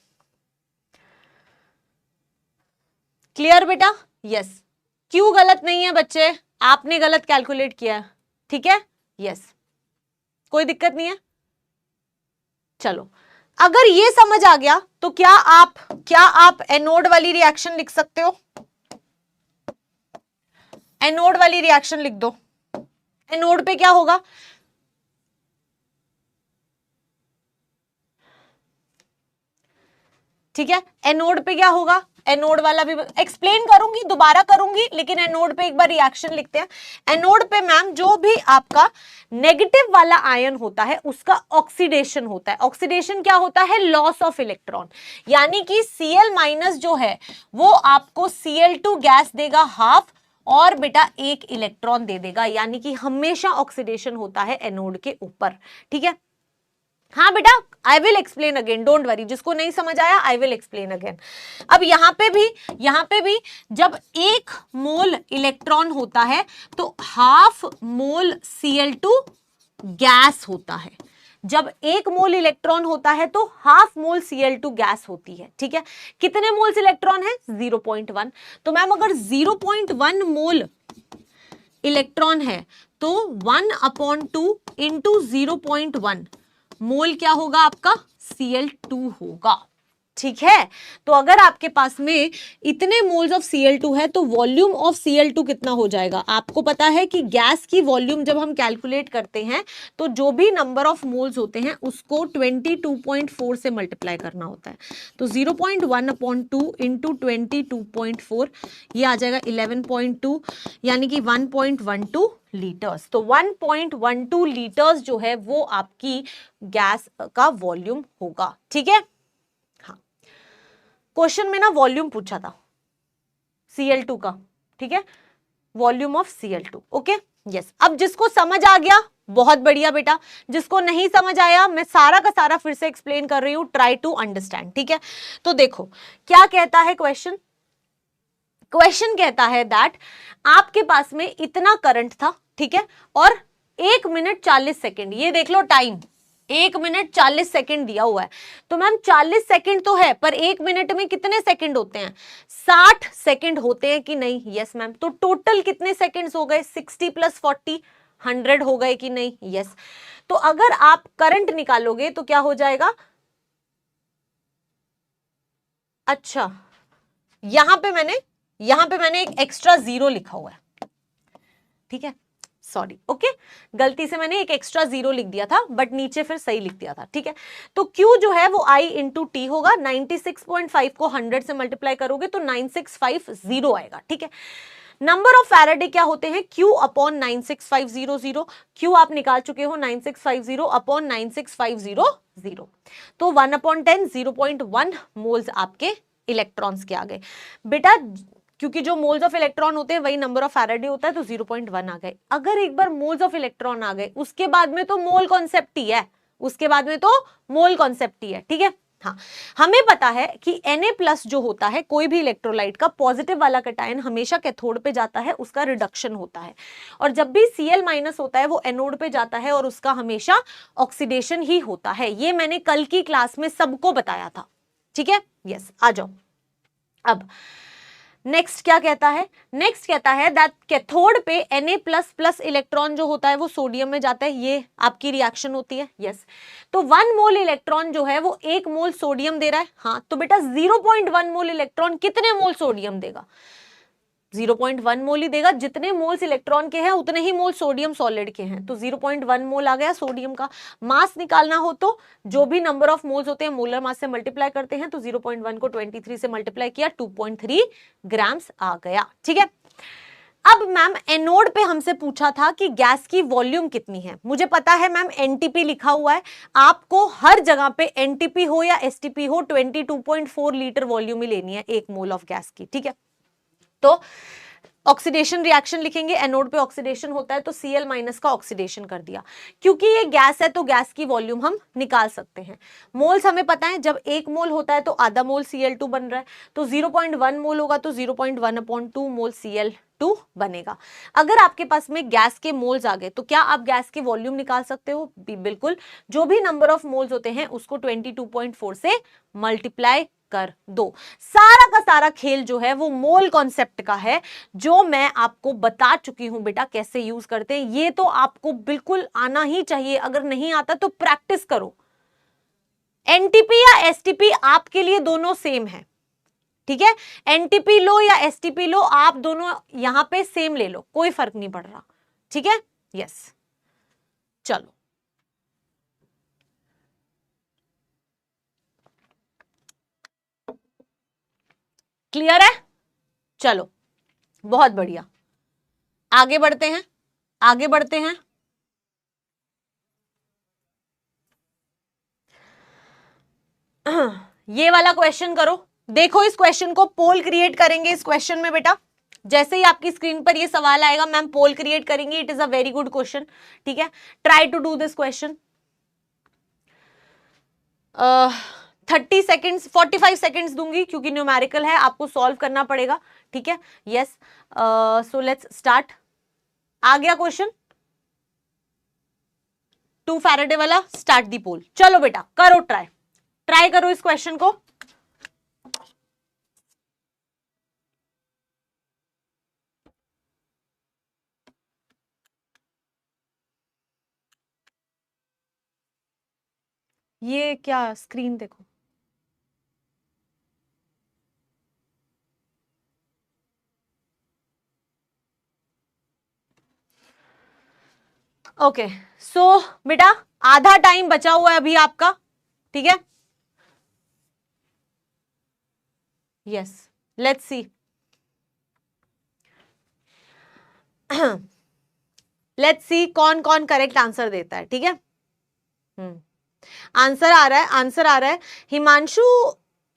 क्लियर बेटा। यस क्यों गलत नहीं है बच्चे, आपने गलत कैलकुलेट किया, ठीक है। यस कोई दिक्कत नहीं है। चलो अगर ये समझ आ गया तो क्या आप एनोड वाली रिएक्शन लिख सकते हो, एनोड वाली रिएक्शन लिख दो। एनोड पे क्या होगा, ठीक है। एनोड पे क्या होगा, एनोड वाला भी एक्सप्लेन करूंगी, दोबारा करूंगी, लेकिन एनोड पे एक बार रिएक्शन लिखते हैं। एनोड पे मैम जो भी आपका नेगेटिव वाला आयन होता है उसका ऑक्सीडेशन होता है। ऑक्सीडेशन क्या होता है, लॉस ऑफ इलेक्ट्रॉन, यानी कि Cl माइनस जो है वो आपको Cl2 गैस देगा हाफ, और बेटा एक इलेक्ट्रॉन दे देगा, यानी कि हमेशा ऑक्सीडेशन होता है एनोड के ऊपर। ठीक है, हाँ बेटा, I will explain again, don't worry, जिसको नहीं समझ आया आई विल एक्सप्लेन अगेन। अब यहां पे भी जब 1 मोल इलेक्ट्रॉन होता है तो हाफ मोल Cl2 गैस होता है। जब 1 मोल इलेक्ट्रॉन होता है तो हाफ मोल Cl2 गैस होती है। ठीक है, कितने मोल्स इलेक्ट्रॉन है, 0.1। तो मैम अगर 0.1 मोल इलेक्ट्रॉन है तो 1/2 इंटू 0.1 मोल क्या होगा आपका, Cl2 होगा। ठीक है, तो अगर आपके पास में इतने मोल्स ऑफ Cl2 है तो वॉल्यूम ऑफ Cl2 कितना हो जाएगा, आपको पता है कि गैस की वॉल्यूम जब हम कैलकुलेट करते हैं तो जो भी नंबर ऑफ मोल्स होते हैं उसको 22.4 से मल्टीप्लाई करना होता है। तो 0.1/2 इंटू 22.4 ये आ जाएगा 11.2, यानी कि 1.12 लीटर्स। तो 1.12 लीटर्स जो है वो आपकी गैस का वॉल्यूम होगा। ठीक है, हाँ, क्वेश्चन में ना वॉल्यूम पूछा था Cl2 का। ठीक है, volume of Cl2। Okay, yes. अब जिसको समझ आ गया बहुत बढ़िया बेटा, जिसको नहीं समझ आया मैं सारा का सारा फिर से एक्सप्लेन कर रही हूं, ट्राई टू अंडरस्टैंड। ठीक है, तो देखो क्या कहता है क्वेश्चन। क्वेश्चन कहता है दैट आपके पास में इतना करंट था, ठीक है, और 1 मिनट 40 सेकेंड, ये देख लो टाइम, 1 मिनट 40 सेकेंड दिया हुआ है। तो मैम 40 सेकेंड तो है, पर 1 मिनट में कितने सेकेंड होते हैं, 60 सेकेंड होते हैं कि नहीं, यस मैम। तो टोटल कितने सेकेंड्स हो गए, 60 + 40 100 हो गए कि नहीं, यस। तो अगर आप करंट निकालोगे तो क्या हो जाएगा, अच्छा यहां पे मैंने एक एक्स्ट्रा 0 लिखा हुआ है। ठीक है, सॉरी, ओके, गलती से मैंने एक एक्स्ट्रा 0 लिख दिया था, बट नीचे फिर सही लिख दिया था। ठीक है, तो Q जो है वो I × T होगा। 96.5 को 100 से मल्टीप्लाई करोगे तो 9650 आएगा। ठीक है, नंबर ऑफ फैराडे क्या होते हैं, Q/9650। Q आप निकाल चुके हो, 9650/9650। तो 1/10 0.1 मोल्स आपके इलेक्ट्रॉन्स के आ गए बेटा, क्योंकि जो मोल्स ऑफ इलेक्ट्रॉन होते हैं वही नंबर ऑफ फैराडे होता है, तो 0.1 आ गए। अगर एक बार मोल्स ऑफ इलेक्ट्रॉन आ गए उसके बाद में तो मोल कॉन्सेप्ट ही है, उसके बाद में तो मोल कॉन्सेप्ट ही है। ठीक है, हाँ, हमें पता है कि Na+ जो होता है कोई भी इलेक्ट्रोलाइट का, पॉजिटिव वाला कैटायन हमेशा कैथोड पे जाता है, उसका रिडक्शन होता है, और जब भी Cl- होता है वो एनोड पे जाता है और उसका हमेशा ऑक्सीडेशन ही होता है। ये मैंने कल की क्लास में सबको बताया था। ठीक है, यस, आ जाओ। अब नेक्स्ट क्या कहता है, नेक्स्ट कहता है दैट कैथोड पे Na++ इलेक्ट्रॉन जो होता है वो सोडियम में जाता है, ये आपकी रिएक्शन होती है, यस। तो 1 मोल इलेक्ट्रॉन जो है वो 1 मोल सोडियम दे रहा है, हाँ। तो बेटा 0.1 मोल इलेक्ट्रॉन कितने मोल सोडियम देगा, 0.1 मोल ही देगा। जितने मोल्स इलेक्ट्रॉन के हैं उतने ही मोल सोडियम सॉलिड के हैं, तो 0.1 मोल आ गया सोडियम का। मास निकालना हो तो जो भी नंबर ऑफ मोल्स होते हैं मोलर मास से मल्टीप्लाई करते हैं, तो 0.1 को 23 से मल्टीप्लाई किया, 2.3 ग्राम्स आ गया। ठीक है, अब मैम एनोड पे हमसे पूछा था कि गैस की वॉल्यूम कितनी है। मुझे पता है मैम एनटीपी लिखा हुआ है, आपको हर जगह पे एनटीपी हो या एसटीपी हो 22.4 लीटर वॉल्यूम ही लेनी है 1 मोल ऑफ गैस की। ठीक है, तो ऑक्सीडेशन रिएक्शन लिखेंगे, एनोड पे ऑक्सीडेशन होता है तो Cl- का ऑक्सीडेशन कर दिया। क्योंकि ये गैस है तो गैस की वॉल्यूम हम निकाल सकते हैं। मोल्स हमें पता है, जब 1 मोल होता है तो आधा मोल Cl2 बन रहा है, तो 0.1 मोल होगा तो 0.1/2 मोल Cl2 बनेगा। अगर आपके पास में गैस के मोल्स आ गए तो क्या आप गैस के वॉल्यूम निकाल सकते हो, बिल्कुल। जो भी नंबर ऑफ मोल्स होते हैं उसको 22.4 से मल्टीप्लाई कर दो। सारा का सारा खेल जो है वो मोल कॉन्सेप्ट का है, जो मैं आपको बता चुकी हूं बेटा कैसे यूज करते हैं। ये तो आपको बिल्कुल आना ही चाहिए, अगर नहीं आता तो प्रैक्टिस करो। एनटीपी या एसटीपी आपके लिए दोनों सेम है। ठीक है, एनटीपी लो या एसटीपी लो, आप दोनों यहां पे सेम ले लो, कोई फर्क नहीं पड़ रहा। ठीक है, यस, चलो क्लियर है? चलो बहुत बढ़िया, आगे बढ़ते हैं, आगे बढ़ते हैं। ये वाला क्वेश्चन करो। देखो इस क्वेश्चन को, पोल क्रिएट करेंगे इस क्वेश्चन में बेटा। जैसे ही आपकी स्क्रीन पर ये सवाल आएगा मैम पोल क्रिएट करेंगे। It is a very good question, ठीक है। Try to do this question. 30 seconds 45 seconds दूंगी क्योंकि न्यूमेरिकल है, आपको सॉल्व करना पड़ेगा, ठीक है। Yes, so let's start. आ गया क्वेश्चन 2 फैराडे वाला, स्टार्ट दी पोल। चलो बेटा करो, ट्राई करो इस क्वेश्चन को। ये क्या स्क्रीन देखो, ओके। सो बेटा आधा टाइम बचा हुआ है अभी आपका, ठीक है। Yes, let's see, let's see कौन कौन करेक्ट आंसर देता है, ठीक है। आंसर आ रहा है, आंसर आ रहा है। हिमांशु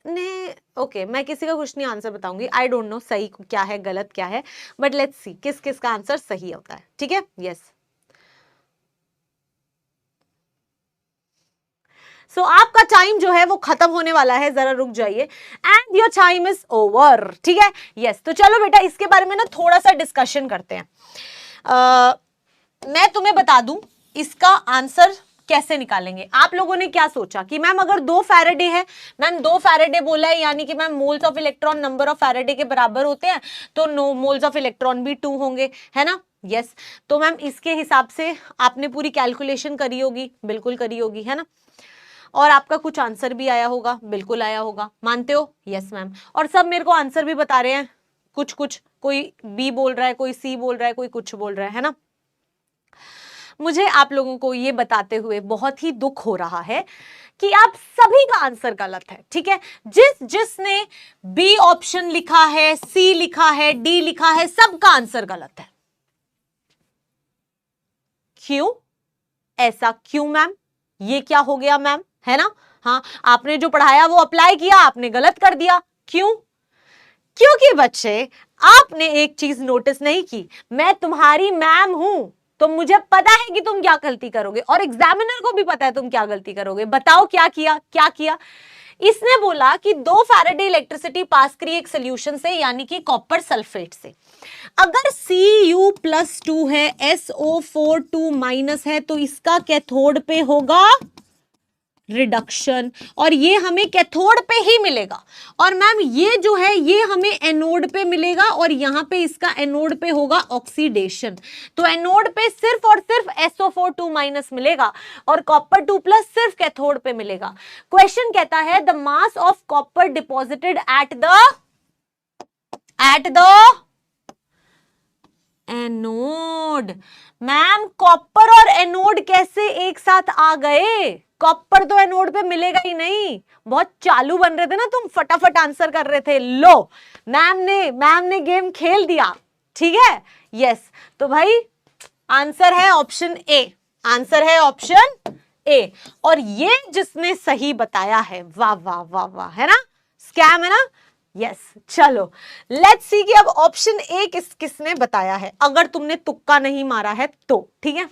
ने, ओके मैं किसी का कुछ नहीं आंसर बताऊंगी, आई डोंट नो सही क्या है गलत क्या है, बट लेट्स सी किस किस का आंसर सही होता है, ठीक है। यस, सो आपका टाइम जो है वो खत्म होने वाला है, जरा रुक जाइए। And your time is over, ठीक है। यस, तो चलो बेटा इसके बारे में ना थोड़ा सा डिस्कशन करते हैं। मैं तुम्हें बता दूं इसका आंसर कैसे निकालेंगे। आप लोगों ने क्या सोचा कि मैम अगर 2 फैराडे है, मैम 2 फैराडे बोला है यानी कि ma'am moles of electron number of Faraday के बराबर होते हैं, तो नो मोल्स ऑफ इलेक्ट्रॉन भी 2 होंगे, है ना। यस, तो मैम इसके हिसाब से आपने पूरी कैलकुलेशन करी होगी, बिल्कुल करी होगी, है ना। और आपका कुछ आंसर भी आया होगा, बिल्कुल आया होगा, मानते हो? Yes ma'am. और सब मेरे को आंसर भी बता रहे हैं, कुछ कुछ, कोई बी बोल रहा है, कोई सी बोल रहा है, कोई कुछ बोल रहा है ना। मुझे आप लोगों को ये बताते हुए बहुत ही दुख हो रहा है कि आप सभी का आंसर गलत है, ठीक है। जिसने बी ऑप्शन लिखा है, सी लिखा है, डी लिखा है, सबका आंसर गलत है। क्यों? ऐसा क्यों मैम? ये क्या हो गया मैम, है ना। हाँ, आपने जो पढ़ाया वो अप्लाई किया, आपने गलत कर दिया। क्यों? क्योंकि बच्चे आपने एक चीज नोटिस नहीं की, मैं तुम्हारी मैम हूं, तो मुझे पता है कि तुम क्या गलती करोगे, और एग्जामिनर को भी पता है तुम क्या गलती करोगे। बताओ क्या किया, क्या किया। इसने बोला कि 2 फैराडे इलेक्ट्रिसिटी पास करी एक सोल्यूशन से, यानी कि कॉपर सल्फेट से। अगर Cu+2 है, SO4 2- है, तो इसका कैथोड पे होगा रिडक्शन, और ये हमें कैथोड पे ही मिलेगा। और मैम ये जो है ये हमें एनोड पे मिलेगा, और यहां पे इसका एनोड पे होगा ऑक्सीडेशन। तो एनोड पे सिर्फ और सिर्फ SO4 2- मिलेगा, और कॉपर 2+ सिर्फ कैथोड पे मिलेगा। क्वेश्चन कहता है the mass of copper deposited at the anode. Ma'am copper और एनोड कैसे एक साथ आ गए? कॉपर तो एनोड पे मिलेगा ही नहीं। बहुत चालू बन रहे थे ना तुम, फटाफट आंसर कर रहे थे। लो, मैम ने गेम खेल दिया, ठीक है। यस, तो भाई आंसर है ऑप्शन ए, आंसर है ऑप्शन ए। और ये जिसने सही बताया है, वाह वाह वाह वाह, है ना, स्कैम है ना। यस, चलो लेट्स सी कि अब ऑप्शन ए किसने बताया है, अगर तुमने तुक्का नहीं मारा है तो, ठीक है।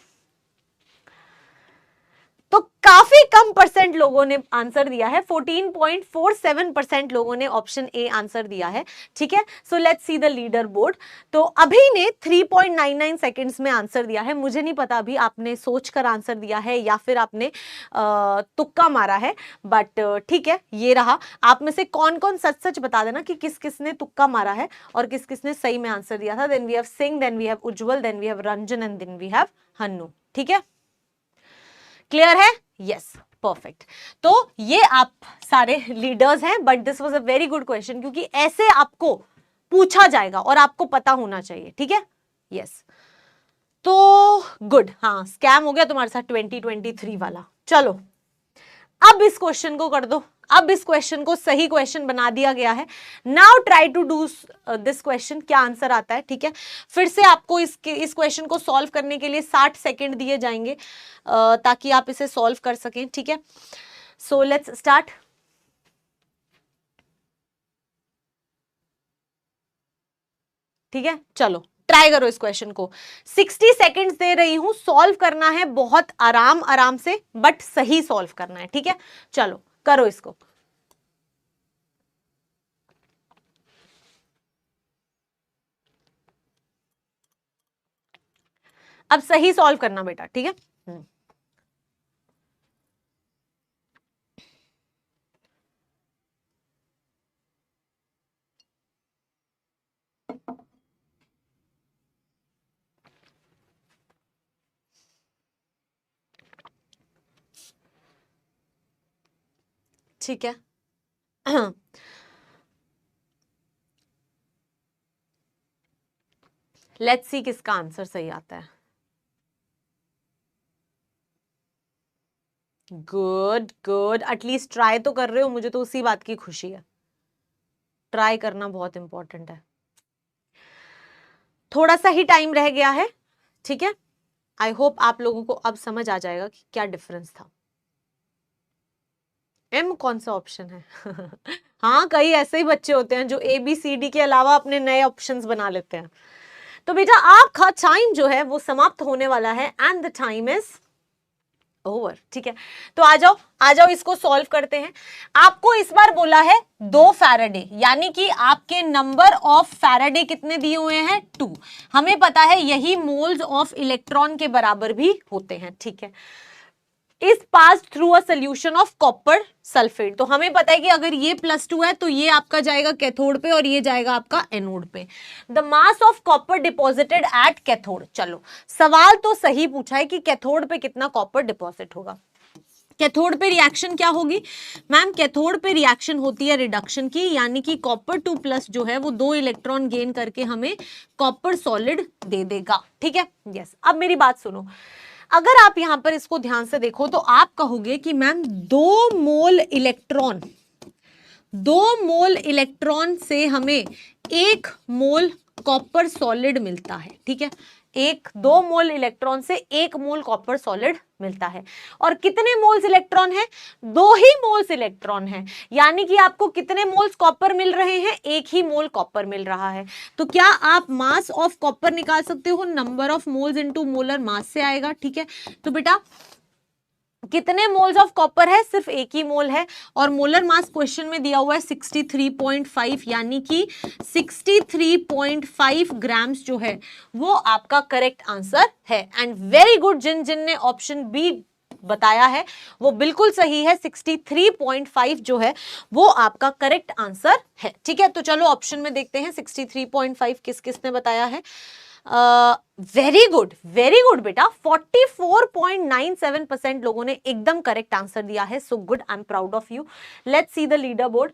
तो काफी कम परसेंट लोगों ने आंसर दिया है, 14.47% लोगों ने ऑप्शन ए आंसर दिया है, ठीक है। So let's see the leader board. तो अभी ने 3.99 सेकेंड्स में आंसर दिया है। मुझे नहीं पता अभी आपने सोचकर आंसर दिया है या फिर आपने तुक्का मारा है, बट ठीक है, ये रहा। आप में से कौन कौन सच सच बता देना कि किस किसने तुक्का मारा है और किस किसने सही में आंसर दिया था। Then we have Singh, then we have Ujjwal, then we have Ranjan, and then we have Hannu, ठीक है। क्लियर है? Yes, perfect. तो ये आप सारे लीडर्स हैं, but this was a very good question, क्योंकि ऐसे आपको पूछा जाएगा और आपको पता होना चाहिए, ठीक है। यस, तो गुड। हाँ, स्कैम हो गया तुम्हारे साथ 2023 वाला। चलो अब इस क्वेश्चन को कर दो, अब इस क्वेश्चन को सही क्वेश्चन बना दिया गया है। Now try to do this question, क्या आंसर आता है, ठीक है। फिर से आपको इस क्वेश्चन को सॉल्व करने के लिए 60 सेकेंड दिए जाएंगे ताकि आप इसे सॉल्व कर सकें, ठीक है। सो लेट्स स्टार्ट। ठीक है, चलो ट्राई करो इस क्वेश्चन को। 60 सेकेंड्स दे रही हूं, सॉल्व करना है बहुत आराम आराम से, बट सही सॉल्व करना है, ठीक है। चलो करो इसको। अब सही सॉल्व करना बेटा, ठीक है। ठीक है। लेट्स सी किसका आंसर सही आता है। गुड गुड, एटलीस्ट ट्राई तो कर रहे हो, मुझे तो उसी बात की खुशी है। ट्राई करना बहुत इंपॉर्टेंट है। थोड़ा सा ही टाइम रह गया है, ठीक है। आई होप आप लोगों को अब समझ आ जाएगा कि क्या डिफरेंस था। एम कौन सा ऑप्शन है? हाँ, कई ऐसे ही बच्चे होते हैं जो ए बी सी डी के अलावा अपने नए ऑप्शंस बना लेते हैं। तो बेटा आपका टाइम जो है वो समाप्त होने वाला है, and the time is over, ठीक है। तो आ जाओ आ जाओ, इसको सॉल्व करते हैं। आपको इस बार बोला है 2 फैराडे, यानी कि आपके नंबर ऑफ फैराडे कितने दिए हुए हैं? 2। हमें पता है यही मोल्स ऑफ इलेक्ट्रॉन के बराबर भी होते हैं, ठीक है। Is pass through a solution of copper sulphate. तो हमें पता है कि अगर ये +2 है तो ये आपका जाएगा कैथोड पे और ये जाएगा आपका एनोड पे। The mass of copper deposited at cathode. चलो सवाल तो सही पूछा है कि कैथोड पे कितना कॉपर डिपॉजिट होगा। कैथोड पे रिएक्शन क्या होगी मैम? कैथोड पे रिएक्शन होती है रिडक्शन की, यानी कि कॉपर 2+ जो है वो 2 इलेक्ट्रॉन गेन करके हमें कॉपर सॉलिड दे देगा, ठीक है। यस, अब मेरी बात सुनो, अगर आप यहां पर इसको ध्यान से देखो तो आप कहोगे कि मैम 2 मोल इलेक्ट्रॉन से हमें 1 मोल कॉपर सॉलिड मिलता है, ठीक है। 2 मोल इलेक्ट्रॉन से 1 मोल कॉपर सॉलिड मिलता है। और कितने मोल्स इलेक्ट्रॉन है? 2 ही मोल्स इलेक्ट्रॉन है, यानी कि आपको कितने मोल्स कॉपर मिल रहे हैं? 1 ही मोल कॉपर मिल रहा है। तो क्या आप मास ऑफ कॉपर निकाल सकते हो? Number of moles into molar mass से आएगा, ठीक है। तो बेटा कितने मोल्स ऑफ कॉपर है? सिर्फ 1 ही मोल है, और मोलर मास क्वेश्चन में दिया हुआ है 63.5, यानी कि 63.5 ग्राम्स जो है वो आपका करेक्ट आंसर है। एंड वेरी गुड, जिन ने ऑप्शन बी बताया है वो बिल्कुल सही है। 63.5 जो है वो आपका करेक्ट आंसर है, ठीक है। तो चलो ऑप्शन में देखते हैं 63.5 किस किसने बताया है। वेरी गुड बेटा, 44.97% लोगों ने एकदम करेक्ट आंसर दिया है। So good, I am proud of you. Let's see the leader board.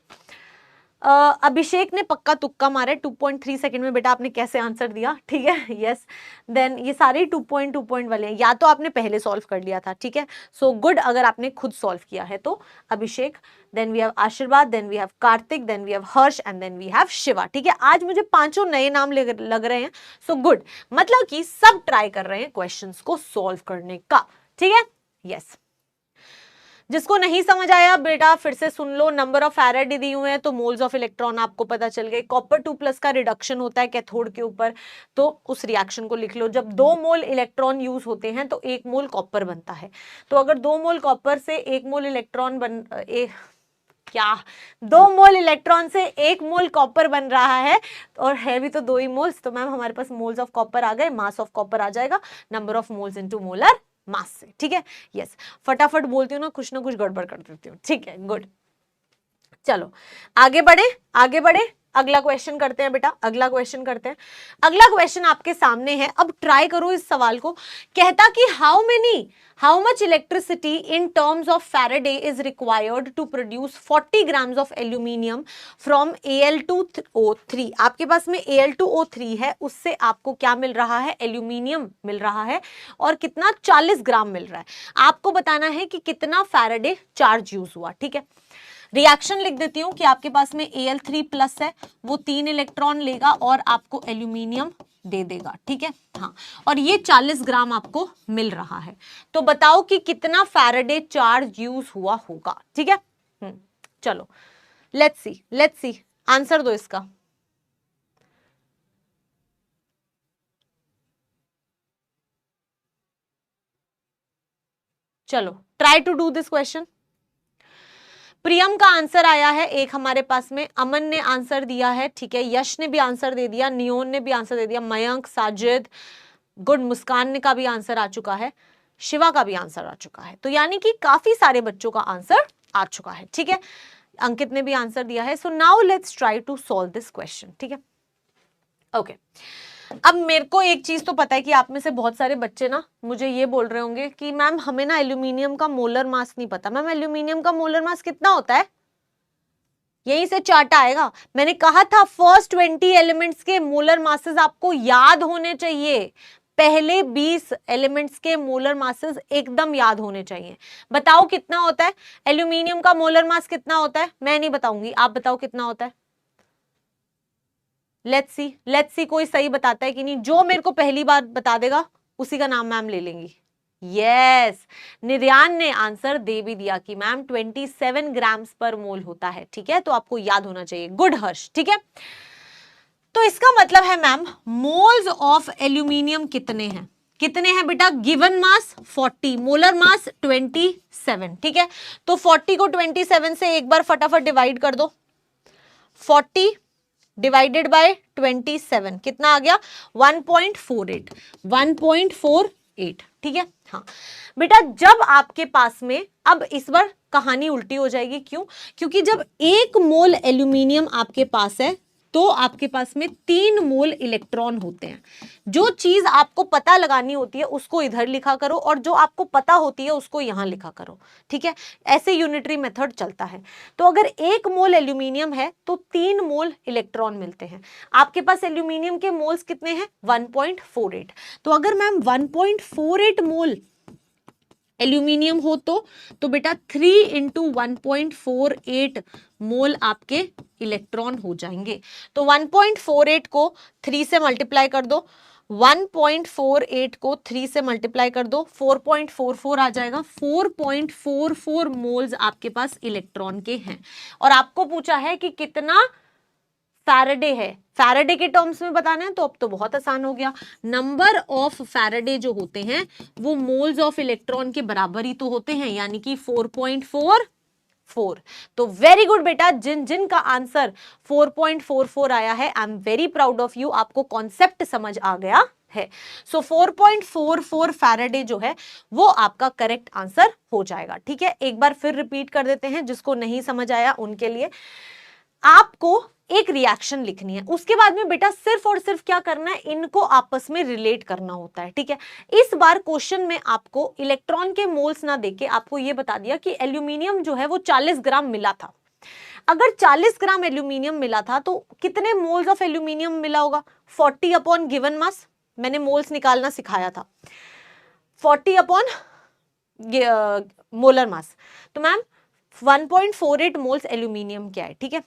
Abhishek ने पक्का तुक्का मारा, 2.3 सेकंड में बेटा आपने कैसे आंसर दिया, ठीक है। यस, देन ये सारे 2 पॉइंट वाले हैं, या तो आपने पहले सॉल्व कर लिया था, ठीक है। सो गुड अगर आपने खुद सॉल्व किया है तो। Abhishek, then we have Ashirwad, then we have Kartik, then we have Harsh, and then we have Shiva, ठीक है। आज मुझे 5 नए नाम लग रहे हैं। सो गुड, मतलब कि सब ट्राई कर रहे हैं क्वेश्चंस को सॉल्व करने का, ठीक है। यस, जिसको नहीं समझ आया बेटा फिर से सुन लो। नंबर ऑफ फैराडे दी हुए हैं तो मोल्स ऑफ इलेक्ट्रॉन आपको पता चल गए। कॉपर 2+ का रिडक्शन होता है कैथोड के ऊपर, तो उस रिएक्शन को लिख लो। जब 2 मोल इलेक्ट्रॉन यूज होते हैं तो 1 मोल कॉपर बनता है। तो अगर 2 मोल कॉपर से 1 मोल इलेक्ट्रॉन 2 मोल इलेक्ट्रॉन से 1 मोल कॉपर बन रहा है, और है भी तो 2 ही मोल्स, तो मैम हमारे पास मोल्स ऑफ कॉपर आ गए, मास ऑफ कॉपर आ जाएगा number of moles into molar mass से, ठीक है। यस, फटाफट बोलती हूँ ना कुछ गड़बड़ कर देती हूँ, ठीक है। गुड, चलो आगे बढ़े। अगला क्वेश्चन करते हैं बेटा, अगला क्वेश्चन करते हैं। अगला क्वेश्चन आपके सामने है, अब ट्राई करो इस सवाल को। कहता कि how much electricity in terms of Faraday is required to produce 40 grams of aluminium from Al2O3। आपके पास में Al2O3 है, उससे आपको क्या मिल रहा है, एल्यूमिनियम मिल रहा है, और कितना, 40 ग्राम मिल रहा है। आपको बताना है कि कितना फैराडे चार्ज यूज हुआ। ठीक है, रिएक्शन लिख देती हूं कि आपके पास में Al3+ है, वो 3 इलेक्ट्रॉन लेगा और आपको एल्यूमिनियम दे देगा। ठीक है, हाँ, और ये 40 ग्राम आपको मिल रहा है। तो बताओ कि कितना फैराडे चार्ज यूज हुआ होगा। ठीक है, चलो लेट्स सी आंसर दो इसका। चलो try to do this question. Priyam का आंसर आया है एक हमारे पास में, अमन ने आंसर दिया है, ठीक है, यश ने भी आंसर दे दिया, नियोन ने भी आंसर दे दिया, मयंक, साजिद, गुड, मुस्कान का भी आंसर आ चुका है, शिवा का भी आंसर आ चुका है। तो यानी कि काफी सारे बच्चों का आंसर आ चुका है। ठीक है, अंकित ने भी आंसर दिया है। So now let's try to solve this question. ठीक है, ओके। अब मेरे को एक चीज तो पता है कि आप में से बहुत सारे बच्चे ना मुझे ये बोल रहे होंगे कि मैम हमें ना एल्यूमिनियम का मोलर मास नहीं पता। मैम एल्यूमिनियम का मोलर मास कितना होता है? यहीं से चार्ट आएगा। मैंने कहा था फर्स्ट 20 एलिमेंट्स के मोलर मासेस आपको याद होने चाहिए। पहले 20 एलिमेंट्स के मोलर मासेस एकदम याद होने चाहिए। बताओ कितना होता है एल्यूमिनियम का मोलर मास, कितना होता है? मैं नहीं बताऊंगी, आप बताओ कितना होता है। लेट्स सी कोई सही बताता है कि नहीं। जो मेरे को पहली बार बता देगा उसी का नाम मैम ले लेंगी। यस, निर्यान ने आंसर दे भी दिया कि मैम 27 ग्राम्स पर मोल होता है। ठीक है, तो आपको याद होना चाहिए। गुड हर्ष, ठीक है। तो इसका मतलब है मैम मोल्स ऑफ एल्यूमिनियम कितने हैं? कितने हैं बेटा? Given mass 40, molar mass 27। ठीक है, तो 40 को 27 से एक बार फटाफट डिवाइड कर दो। 40 डिवाइडेड बाय 27 कितना आ गया? 1.48। 1.48। ठीक है, हाँ बेटा, जब आपके पास में, अब इस बार कहानी उल्टी हो जाएगी। क्यों? क्योंकि जब 1 मोल एल्यूमिनियम आपके पास है तो आपके पास में 3 मोल इलेक्ट्रॉन होते हैं। जो चीज आपको पता लगानी होती है उसको इधर लिखा करो, और जो आपको पता होती है उसको यहां लिखा करो। ठीक है, ऐसे यूनिटरी मेथड चलता है। तो अगर 1 मोल एल्यूमिनियम है तो 3 मोल इलेक्ट्रॉन मिलते हैं। आपके पास एल्यूमिनियम के मोल्स कितने हैं? 1.48। तो अगर मैम 1.48 मोल एल्यूमिनियम हो तो बेटा 3 इंटू 1.48 मोल आपके इलेक्ट्रॉन हो जाएंगे। तो 1.48 को 3 से मल्टीप्लाई कर दो, 1.48 को 3 से मल्टीप्लाई कर दो, 4.44 आ जाएगा। 4.44 मोल्स आपके पास इलेक्ट्रॉन के हैं। और आपको पूछा है कि कितना फैराडे है। फैराडे के टर्म्स में बताना है तो अब तो बहुत आसान हो गया। नंबर ऑफ फैराडे जो होते हैं वो मोल्स ऑफ इलेक्ट्रॉन के बराबर ही तो होते हैं, यानी कि 4.44। तो वेरी गुड बेटा, जिन जिन का आंसर 4.44 आया है, I am very proud of you. आपको कॉन्सेप्ट समझ आ गया है। सो 4.44 फैराडे जो है वो आपका करेक्ट आंसर हो जाएगा। ठीक है, एक बार फिर रिपीट कर देते हैं, जिसको नहीं समझ आया उनके लिए। आपको एक रिएक्शन लिखनी है, उसके बाद में बेटा सिर्फ और सिर्फ क्या करना है, इनको आपस में रिलेट करना होता है। ठीक है, इस बार क्वेश्चन में आपको इलेक्ट्रॉन के मोल्स ना देके आपको यह बता दिया कि एल्यूमिनियम जो है वो 40 ग्राम मिला था। अगर 40 ग्राम एल्यूमिनियम मिला था तो कितने मोल्स ऑफ एल्यूमिनियम मिला होगा? 40 अपॉन गिवन मास, मैंने मोल्स निकालना सिखाया था, 40 अपॉन मोलर मास। तो मैम 1.48 मोल्स एल्यूमिनियम क्या है? ठीक है,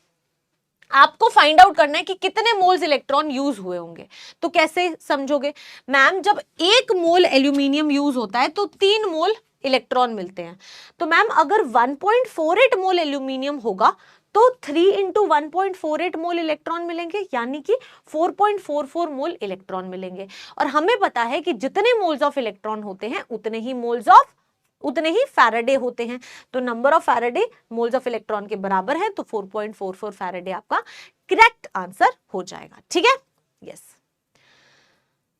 आपको फाइंड आउट करना है कि कितने मोल्स इलेक्ट्रॉन यूज हुए होंगे। तो कैसे समझोगे? मैम जब 1 मोल एल्यूमिनियम यूज होता है तो 3 मोल इलेक्ट्रॉन मिलते हैं। तो मैम अगर 1.48 मोल एल्यूमिनियम होगा तो 3 इंटू 1.48 मोल इलेक्ट्रॉन मिलेंगे, यानी कि 4.44 मोल इलेक्ट्रॉन मिलेंगे। और हमें पता है कि जितने मोल्स ऑफ इलेक्ट्रॉन होते हैं उतने ही फैराडे होते हैं। तो number of Faraday moles of electron के बराबर है, तो 4.44 फैराडे आपका करेक्ट आंसर हो जाएगा। ठीक है, यस,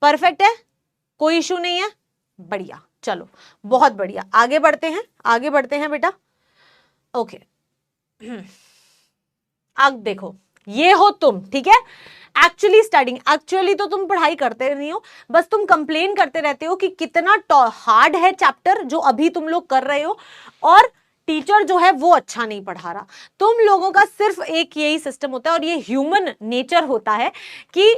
परफेक्ट है, कोई इशू नहीं है, बढ़िया। चलो बहुत बढ़िया, आगे बढ़ते हैं बेटा। ओके, अब देखो ये हो तुम, ठीक है। एक्चुअली स्टडिंग, एक्चुअली तो तुम पढ़ाई करते नहीं हो, बस तुम कंप्लेन करते रहते हो कि कितना हार्ड है चैप्टर जो अभी तुम लोग कर रहे हो, और टीचर जो है वो अच्छा नहीं पढ़ा रहा। तुम लोगों का सिर्फ एक यही सिस्टम होता है, और ये ह्यूमन नेचर होता है कि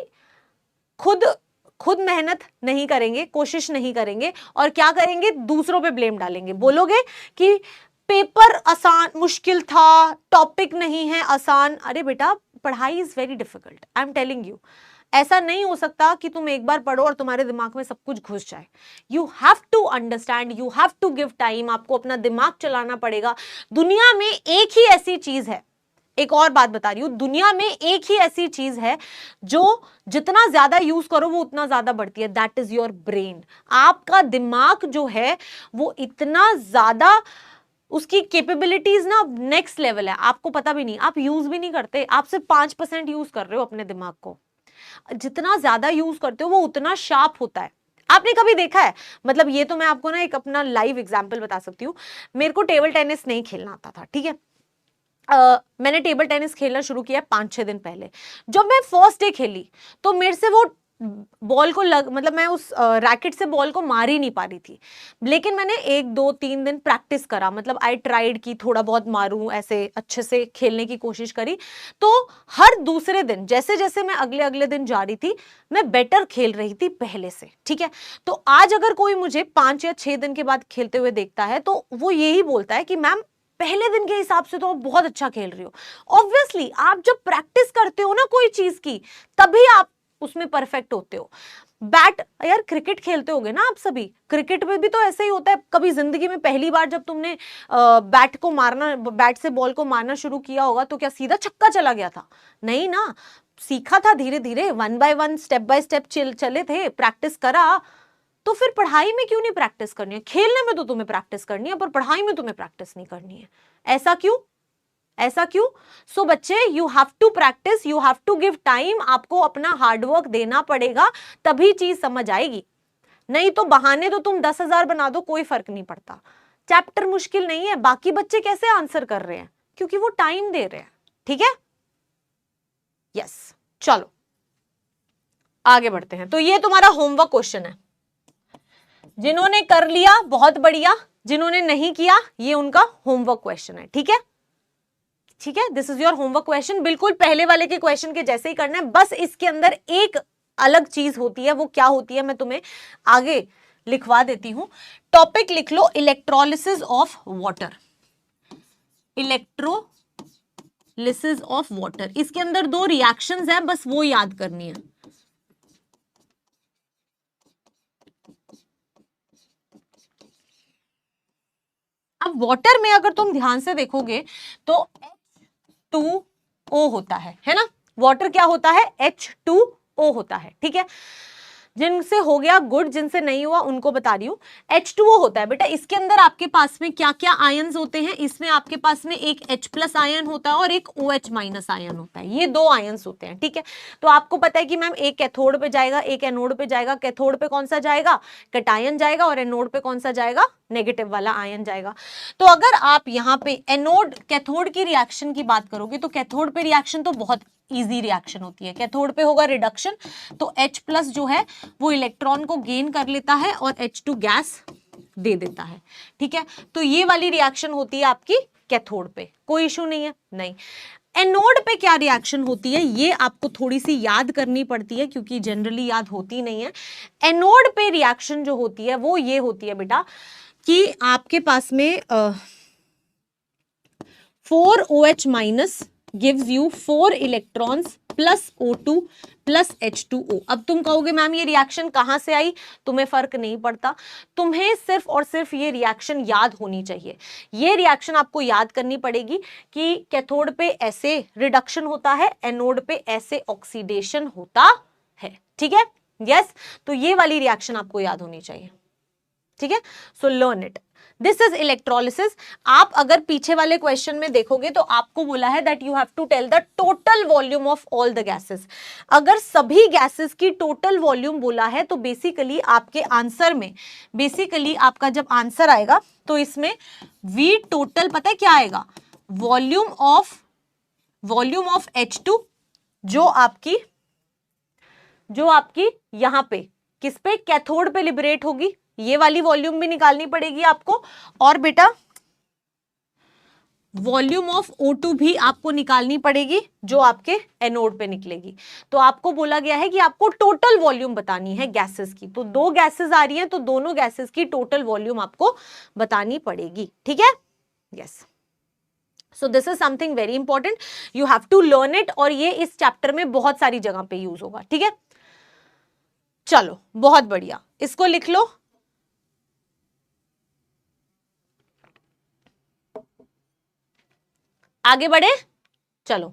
खुद मेहनत नहीं करेंगे, कोशिश नहीं करेंगे, और क्या करेंगे, दूसरों पे ब्लेम डालेंगे। बोलोगे कि पेपर आसान मुश्किल था, टॉपिक नहीं है आसान। अरे बेटा, पढ़ाई is very difficult, I am telling you. ऐसा नहीं हो सकता कि तुम एक बार पढ़ो और तुम्हारे दिमाग में सब कुछ घुस जाए। You have to understand, you have to give time, आपको अपना दिमाग चलाना पड़ेगा। दुनिया में एक ही ऐसी चीज है, एक और बात बता रही हूं, दुनिया में एक ही ऐसी चीज है जो जितना ज्यादा यूज करो वो उतना ज्यादा बढ़ती है, दैट इज योर ब्रेन। आपका दिमाग जो है वो इतना ज्यादा, उसकी कैपेबिलिटीज ना नेक्स्ट लेवल है, आपको पता भी नहीं, आप यूज भी नहीं करते, आप सिर्फ 5% यूज कर रहे हो अपने दिमाग को। जितना ज्यादा यूज करते हो वो उतना शार्प होता है। आपने कभी देखा है, मतलब ये तो मैं आपको ना एक अपना लाइव एग्जांपल बता सकती हूँ। मेरे को टेबल टेनिस नहीं खेलना आता था, ठीक है। मैंने टेबल टेनिस खेलना शुरू किया 5-6 दिन पहले। जब मैं फर्स्ट डे खेली तो मेरे से वो बॉल को मतलब मैं उस रैकेट से बॉल को मार ही नहीं पा रही थी। लेकिन मैंने 1-2-3 दिन प्रैक्टिस करा, मतलब आई ट्राइड कि थोड़ा बहुत मारूं, ऐसे अच्छे से खेलने की कोशिश करी। तो हर दूसरे दिन जैसे जैसे मैं अगले अगले दिन जा रही थी, मैं बेटर खेल रही थी पहले से, ठीक है। तो आज अगर कोई मुझे 5 या 6 दिन के बाद खेलते हुए देखता है तो वो यही बोलता है कि मैम पहले दिन के हिसाब से तो आप बहुत अच्छा खेल रही हो। ऑब्वियसली आप जब प्रैक्टिस करते हो ना कोई चीज की, तभी आप उसमें परफेक्ट होते हो। बैट, यार क्रिकेट खेलते होगे ना आप सभी, क्रिकेट में भी तो ऐसे ही होता है। कभी जिंदगी में पहली बार जब तुमने बैट से बॉल को मारना शुरू किया होगा तो क्या सीधा छक्का चला गया था? नहीं ना, सीखा था धीरे धीरे, 1 by 1 स्टेप बाय स्टेप चले थे, प्रैक्टिस करा। तो फिर पढ़ाई में क्यों नहीं प्रैक्टिस करनी है? खेलने में तो तुम्हें प्रैक्टिस करनी है, पर पढ़ाई में तुम्हें प्रैक्टिस नहीं करनी है। ऐसा क्यों? ऐसा क्यों? सो बच्चे, you have to practice, you have to give time. आपको अपना हार्डवर्क देना पड़ेगा, तभी चीज समझ आएगी। नहीं तो बहाने तो तुम 10,000 बना दो, कोई फर्क नहीं पड़ता। चैप्टर मुश्किल नहीं है, बाकी बच्चे कैसे आंसर कर रहे हैं? क्योंकि वो टाइम दे रहे हैं, ठीक है। यस, चलो आगे बढ़ते हैं। तो ये तुम्हारा होमवर्क क्वेश्चन है। जिन्होंने कर लिया बहुत बढ़िया, जिन्होंने नहीं किया ये उनका होमवर्क क्वेश्चन है, ठीक है। ठीक है, this is your homework question. बिल्कुल पहले वाले के क्वेश्चन के जैसे ही करना है, बस इसके अंदर एक अलग चीज होती है। वो क्या होती है मैं तुम्हें आगे लिखवा देती हूं। टॉपिक लिख लो, electrolysis of water. Electrolysis of water, इसके अंदर 2 रिएक्शंस है, बस वो याद करनी है। अब वाटर में अगर तुम ध्यान से देखोगे तो H2O होता है ना। वाटर क्या होता है? H2O होता है, ठीक है। जिनसे हो गया गुड, जिनसे नहीं हुआ उनको बता रही हूं। H2O होता है बेटा, इसके अंदर आपके पास में क्या क्या आयन्स होते हैं? इसमें आपके पास में एक H+ आयन होता है और एक OH- आयन होता है। ये 2 आयन्स होते हैं, ठीक है। तो आपको पता है कि मैम एक कैथोड पे जाएगा, एक एनोड पे जाएगा। कैथोड पे कौन सा जाएगा? कैटायन जाएगा, और एनोड पे कौन सा जाएगा? नेगेटिव वाला आयन जाएगा। तो अगर आप यहाँ पे एनोड कैथोड की रिएक्शन की बात करोगे तो कैथोड पे रिएक्शन तो बहुत इजी रिएक्शन होती है। कैथोड पे होगा रिडक्शन, तो H+ जो है वो इलेक्ट्रॉन को गेन कर लेता है और H2 गैस दे देता है, ठीक है। तो ये वाली रिएक्शन होती है आपकी कैथोड पे, कोई इशू नहीं है। नहीं, एनोड पे क्या रिएक्शन होती है ये आपको थोड़ी सी याद करनी पड़ती है, क्योंकि जनरली याद होती नहीं है। एनोड पे रिएक्शन जो होती है वो ये होती है बेटा कि आपके पास में 4OH- gives you 4 electrons plus O2 plus H2O। अब तुम कहोगे मैम ये रिएक्शन कहां से आई? तुम्हें फर्क नहीं पड़ता, तुम्हें सिर्फ और सिर्फ ये रिएक्शन याद होनी चाहिए। ये रिएक्शन आपको याद करनी पड़ेगी कि कैथोड पे ऐसे रिडक्शन होता है, एनोड पे ऐसे ऑक्सीडेशन होता है, ठीक है। यस, तो ये वाली रिएक्शन आपको याद होनी चाहिए, ठीक है। So learn it, this is electrolysis. आप अगर पीछे वाले क्वेश्चन में देखोगे तो आपको बोला है that you have to tell the total volume of all the gases. अगर सभी गैसेस की टोटल वॉल्यूम बोला है तो बेसिकली आपके आंसर में, बेसिकली आपका जब आंसर आएगा तो इसमें V टोटल पता है क्या आएगा? वॉल्यूम ऑफ H2 जो आपकी यहां पे किस पे, कैथोड पे लिबरेट होगी, ये वाली वॉल्यूम भी निकालनी पड़ेगी आपको। और बेटा वॉल्यूम ऑफ O2 भी आपको निकालनी पड़ेगी जो आपके एनोड पे निकलेगी। तो आपको बोला गया है कि आपको टोटल वॉल्यूम बतानी है गैसेस की। तो 2 गैसेस आ रही हैं तो दोनों गैसेस की टोटल वॉल्यूम आपको बतानी पड़ेगी, ठीक है। Yes, so this is something very important, you have to learn it. और ये इस चैप्टर में बहुत सारी जगह पे यूज होगा, ठीक है। चलो बहुत बढ़िया, इसको लिख लो। आगे बढ़े, चलो।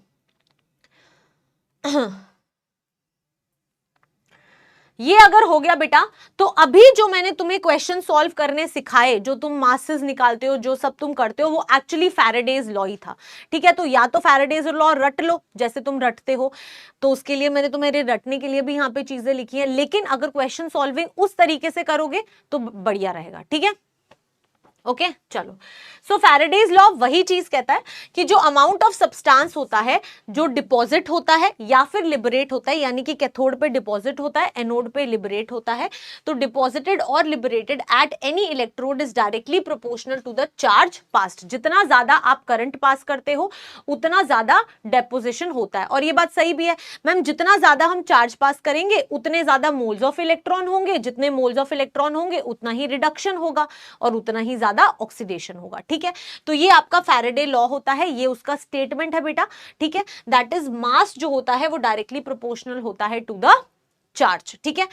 ये अगर हो गया बेटा, तो अभी जो मैंने तुम्हें क्वेश्चन सॉल्व करने सिखाए, जो तुम मासेस निकालते हो, जो सब तुम करते हो, वो एक्चुअली फैराडेज लॉ ही था, ठीक है। तो या तो फैराडेज लॉ रट लो जैसे तुम रटते हो, तो उसके लिए मैंने तुम्हारे रटने के लिए भी यहाँ पे चीजें लिखी हैं, लेकिन अगर क्वेश्चन सॉल्विंग उस तरीके से करोगे तो बढ़िया रहेगा, ठीक है। ओके चलो, सो फैराडेज लॉ वही चीज कहता है कि जो अमाउंट ऑफ सब्सटेंस होता है जो डिपॉजिट होता है या फिर लिबरेट होता है, यानी कि कैथोड पे डिपॉजिट होता है, एनोड पे लिबरेट होता है, तो डिपॉजिटेड और liberated at any electrode is directly proportional to the charge passed. जितना ज्यादा आप करंट पास करते हो उतना ज्यादा डेपोजिशन होता है। और ये बात सही भी है मैम, जितना ज्यादा हम चार्ज पास करेंगे उतने ज्यादा मोल्स ऑफ इलेक्ट्रॉन होंगे, जितने मोल्स ऑफ इलेक्ट्रॉन होंगे उतना ही रिडक्शन होगा और उतना ही ज्यादा ऑक्सीडेशन होगा, ठीक है। तो ये आपका फैराडे लॉ होता है, ये उसका स्टेटमेंट है बेटा, ठीक है। दैट इज मास जो होता है वो डायरेक्टली प्रोपोर्शनल होता है टू द चार्ज, ठीक है।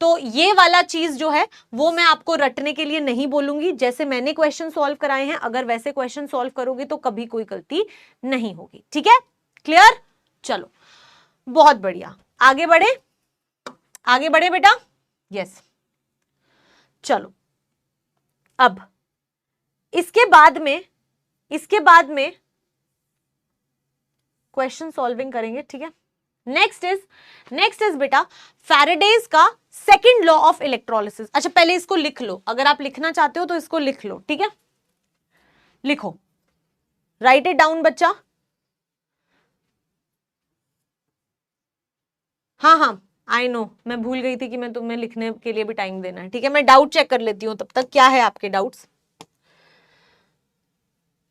तो ये वाला चीज जो है वो मैं आपको रटने के लिए नहीं बोलूंगी, जैसे मैंने क्वेश्चन सॉल्व कराए हैं अगर वैसे क्वेश्चन सॉल्व करोगे तो कभी कोई गलती नहीं होगी, ठीक है। क्लियर, चलो बहुत बढ़िया, आगे बढ़े बेटा। यस, चलो अब इसके बाद में क्वेश्चन सॉल्विंग करेंगे, ठीक है। नेक्स्ट इज बेटा फैराडेज का सेकंड लॉ ऑफ इलेक्ट्रोलिसिस। अच्छा पहले इसको लिख लो, अगर आप लिखना चाहते हो तो इसको लिख लो, ठीक है। लिखो, राइट इट डाउन बच्चा। हाँ आई नो, मैं भूल गई थी कि मैं तुम्हें लिखने के लिए भी टाइम देना है, ठीक है। मैं डाउट चेक कर लेती हूं तब तक, क्या है आपके डाउट्स।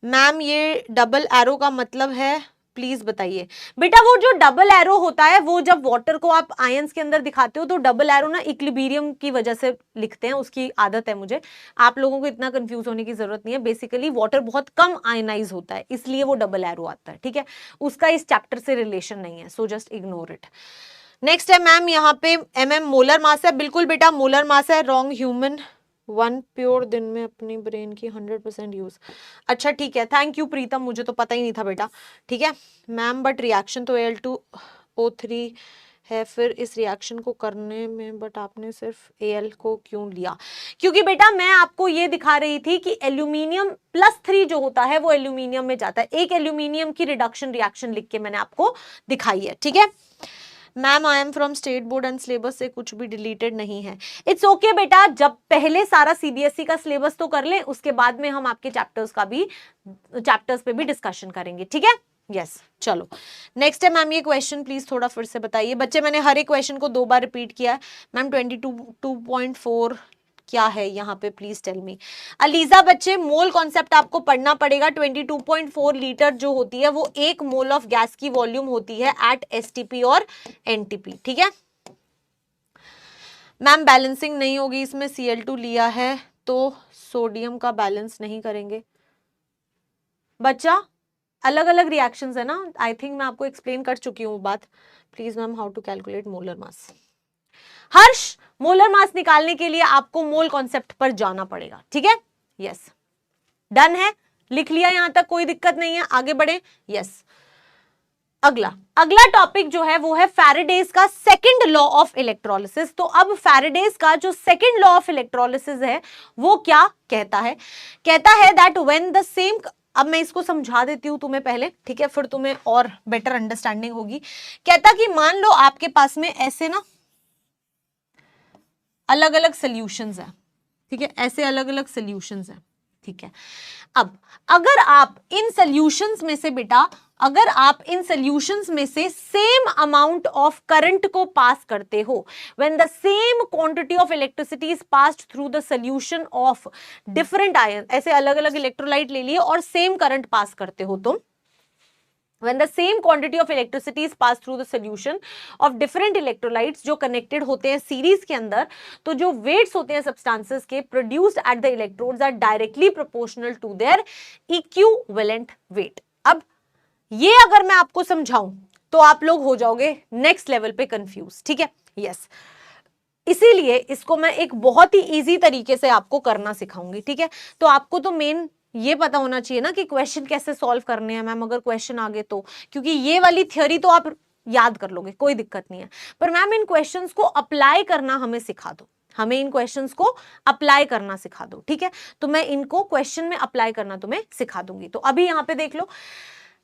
मैम ये डबल एरो का मतलब है, प्लीज बताइए बेटा। वो जो डबल एरो होता है वो जब वाटर को आप आयंस के अंदर दिखाते हो तो डबल एरो ना इक्विलिब्रियम की वजह से लिखते हैं, उसकी आदत है मुझे। आप लोगों को इतना कंफ्यूज होने की जरूरत नहीं है, बेसिकली वाटर बहुत कम आयनाइज होता है इसलिए वो डबल एरो आता है, ठीक है। उसका इस चैप्टर से रिलेशन नहीं है, so just ignore it. Next है मैम यहाँ पे mm मोलर मास है, बिल्कुल बेटा मोलर मास है, रॉन्ग। ह्यूमन 1 प्योर दिन में अपनी ब्रेन की 100% यूज। अच्छा ठीक है, थैंक यू प्रीतम, मुझे तो पता ही नहीं था बेटा, ठीक है मैम। बट रिएक्शन तो Al2O3 है फिर इस रिएक्शन को करने में, बट आपने सिर्फ Al को क्यों लिया। क्योंकि बेटा मैं आपको ये दिखा रही थी कि एल्यूमिनियम +3 जो होता है वो एल्यूमिनियम में जाता है। एक एल्यूमिनियम की रिडक्शन रिएक्शन लिख के मैंने आपको दिखाई है, ठीक है। Ma'am I am from state board and syllabus से कुछ भी डिलीटेड नहीं है। इट्स ओके बेटा, जब पहले सारा सीबीएसई का सिलेबस तो कर ले, उसके बाद में हम आपके चैप्टर्स पे भी डिस्कशन करेंगे, ठीक है। यस चलो नेक्स्ट है मैम ये क्वेश्चन प्लीज थोड़ा फिर से बताइए बच्चे। मैंने हर एक क्वेश्चन को 2 बार रिपीट किया है मैम। 22.4 क्या है यहाँ पे, प्लीज टेल मी। अलीजा बच्चे मोल कॉन्सेप्ट आपको पढ़ना पड़ेगा। 22.4 लीटर जो होती है वो 1 मोल ऑफ गैस की वॉल्यूम होती है एट एसटीपी और एनटीपी, ठीक है मैम। बैलेंसिंग नहीं होगी इसमें, Cl2 लिया है तो सोडियम का बैलेंस नहीं करेंगे बच्चा। अलग अलग रिएक्शंस है ना, आई थिंक मैं आपको एक्सप्लेन कर चुकी हूँ बात। Please ma'am how to calculate molar mass. Harsh molar mass निकालने के लिए आपको मोल कॉन्सेप्ट पर जाना पड़ेगा, ठीक है। यस डन है, लिख लिया यहां तक, कोई दिक्कत नहीं है, आगे बढ़े। यस अगला टॉपिक जो है वो है फैराडेज का सेकंड लॉ ऑफ इलेक्ट्रोलिसिस। तो अब फैराडेज का जो सेकंड लॉ ऑफ इलेक्ट्रोलिसिस है वो क्या कहता है, कहता है दैट व्हेन द सेम, अब मैं इसको समझा देती हूं तुम्हें पहले, ठीक है, फिर तुम्हें और बेटर अंडरस्टैंडिंग होगी। कहता कि मान लो आपके पास में ऐसे ना अलग अलग सॉल्यूशंस है, ठीक है, ऐसे अलग अलग सॉल्यूशंस है, ठीक है। अब अगर आप इन सॉल्यूशंस में से बेटा अगर आप इन सॉल्यूशंस में से सेम अमाउंट ऑफ करंट को पास करते हो, when the same quantity of electricity is passed through the solution of different ion, ऐसे अलग अलग इलेक्ट्रोलाइट ले लिए और सेम करंट पास करते हो तुम, when the same quantity of electricity is passed through the solution of different electrolytes जो connected होते हैं सीरीज के अंदर, तो जो वेट्स होते हैं सब्सटेंसेस के produced at the electrodes are directly proportional to their equivalent weight. अब ये अगर मैं आपको समझाऊं तो आप लोग हो जाओगे नेक्स्ट लेवल पे कंफ्यूज, ठीक है? यस, इसीलिए इसको मैं एक बहुत ही इजी तरीके से आपको करना सिखाऊंगी, ठीक है? तो आपको तो मेन ये पता होना चाहिए ना कि क्वेश्चन कैसे सॉल्व करने हैं मैम, अगर क्वेश्चन आ गए तो, क्योंकि ये वाली थ्योरी तो आप याद कर लोगे, कोई दिक्कत नहीं है, पर मैम इन क्वेश्चंस को अप्लाई करना हमें सिखा दो, हमें इन क्वेश्चंस को अप्लाई करना सिखा दो, ठीक है? तो मैं इनको क्वेश्चन में अप्लाई करना तुम्हें सिखा दूंगी। तो अभी यहां पे देख लो,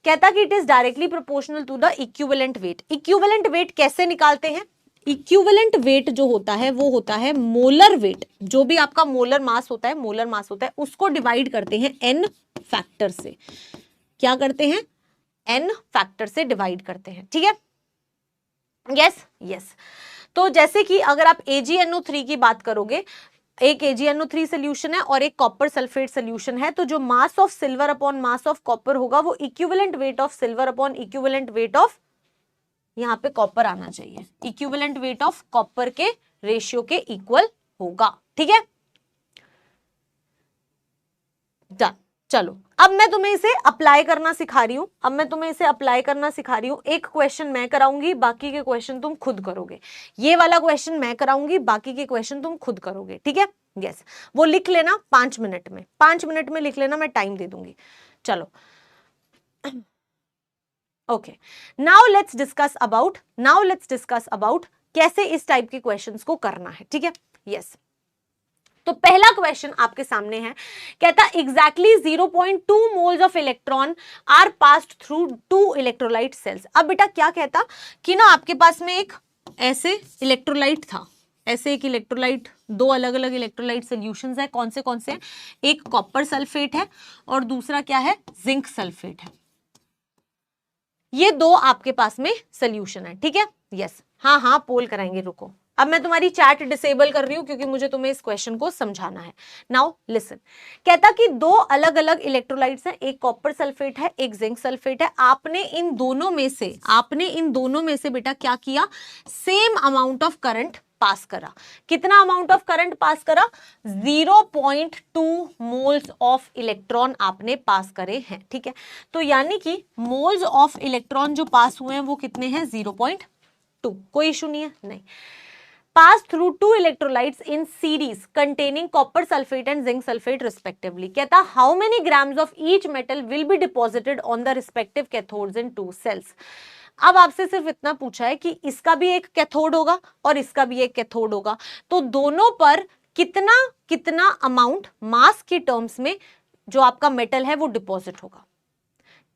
कहता कि it is directly proportional to the equivalent weight. Equivalent weight कैसे निकालते हैं? इक्विवेलेंट वेट जो होता है वो होता है मोलर वेट, जो भी आपका मोलर मास होता है, मोलर मास होता है, उसको डिवाइड करते हैं n फैक्टर से। क्या करते हैं? n फैक्टर से डिवाइड करते हैं, ठीक है? Yes yes. तो जैसे कि अगर आप AgNO3 की बात करोगे, एक AgNO3 सोल्यूशन है और एक कॉपर सल्फेट सोल्यूशन है, तो जो mass of silver upon mass of copper होगा वो equivalent weight of silver upon equivalent weight of, यहां पे कॉपर आना चाहिए, इक्विवेलेंट वेट ऑफ कॉपर के रेशियो के इक्वल होगा, ठीक है? डन। चलो अब मैं तुम्हें इसे अप्लाई करना सिखा रही हूं, एक क्वेश्चन मैं कराऊंगी, बाकी के क्वेश्चन तुम खुद करोगे। ये वाला क्वेश्चन मैं कराऊंगी, बाकी के क्वेश्चन तुम खुद करोगे, ठीक है? यस, वो लिख लेना 5 मिनट में, 5 मिनट में लिख लेना, मैं टाइम दे दूंगी। चलो okay, now let's discuss about कैसे इस टाइप के क्वेश्चंस को करना है, ठीक है? यस, तो पहला क्वेश्चन आपके सामने है, कहता exactly 0.2 moles of electron are passed through 2 electrolyte cells. अब बेटा क्या कहता कि ना आपके पास में एक ऐसे इलेक्ट्रोलाइट था, ऐसे एक इलेक्ट्रोलाइट, 2 अलग अलग इलेक्ट्रोलाइट सॉल्यूशंस है, कौन से हैं? एक कॉपर सल्फेट है और दूसरा क्या है? जिंक सल्फेट है। ये 2 आपके पास में सोल्यूशन है, ठीक है? यस, हाँ पोल कराएंगे, रुको, अब मैं तुम्हारी चैट डिसेबल कर रही हूं क्योंकि मुझे तुम्हें इस क्वेश्चन को समझाना है। नाउ लिसन, कहता कि 2 अलग अलग इलेक्ट्रोलाइट्स हैं, एक कॉपर सल्फेट है, एक जिंक सल्फेट है। आपने इन दोनों में से बेटा क्या किया? Same amount of current pass करा। कितना अमाउंट ऑफ करंट पास करा? 0.2 मोल्स ऑफ इलेक्ट्रॉन आपने पास करे हैं, ठीक है? तो यानी कि मोल्स ऑफ इलेक्ट्रॉन जो पास हुए हैं वो कितने हैं? 0.2। कोई इशू नहीं है? नहीं। pass through 2 electrolytes in series containing copper sulfate and zinc sulfate respectively. कहता how many grams of each metal will be deposited on the respective cathodes in 2 cells. अब आपसे सिर्फ इतना पूछा है कि इसका भी एक कैथोड होगा और इसका भी एक कैथोड होगा, तो दोनों पर कितना कितना अमाउंट मास के टर्म्स में जो आपका मेटल है वो डिपॉजिट होगा।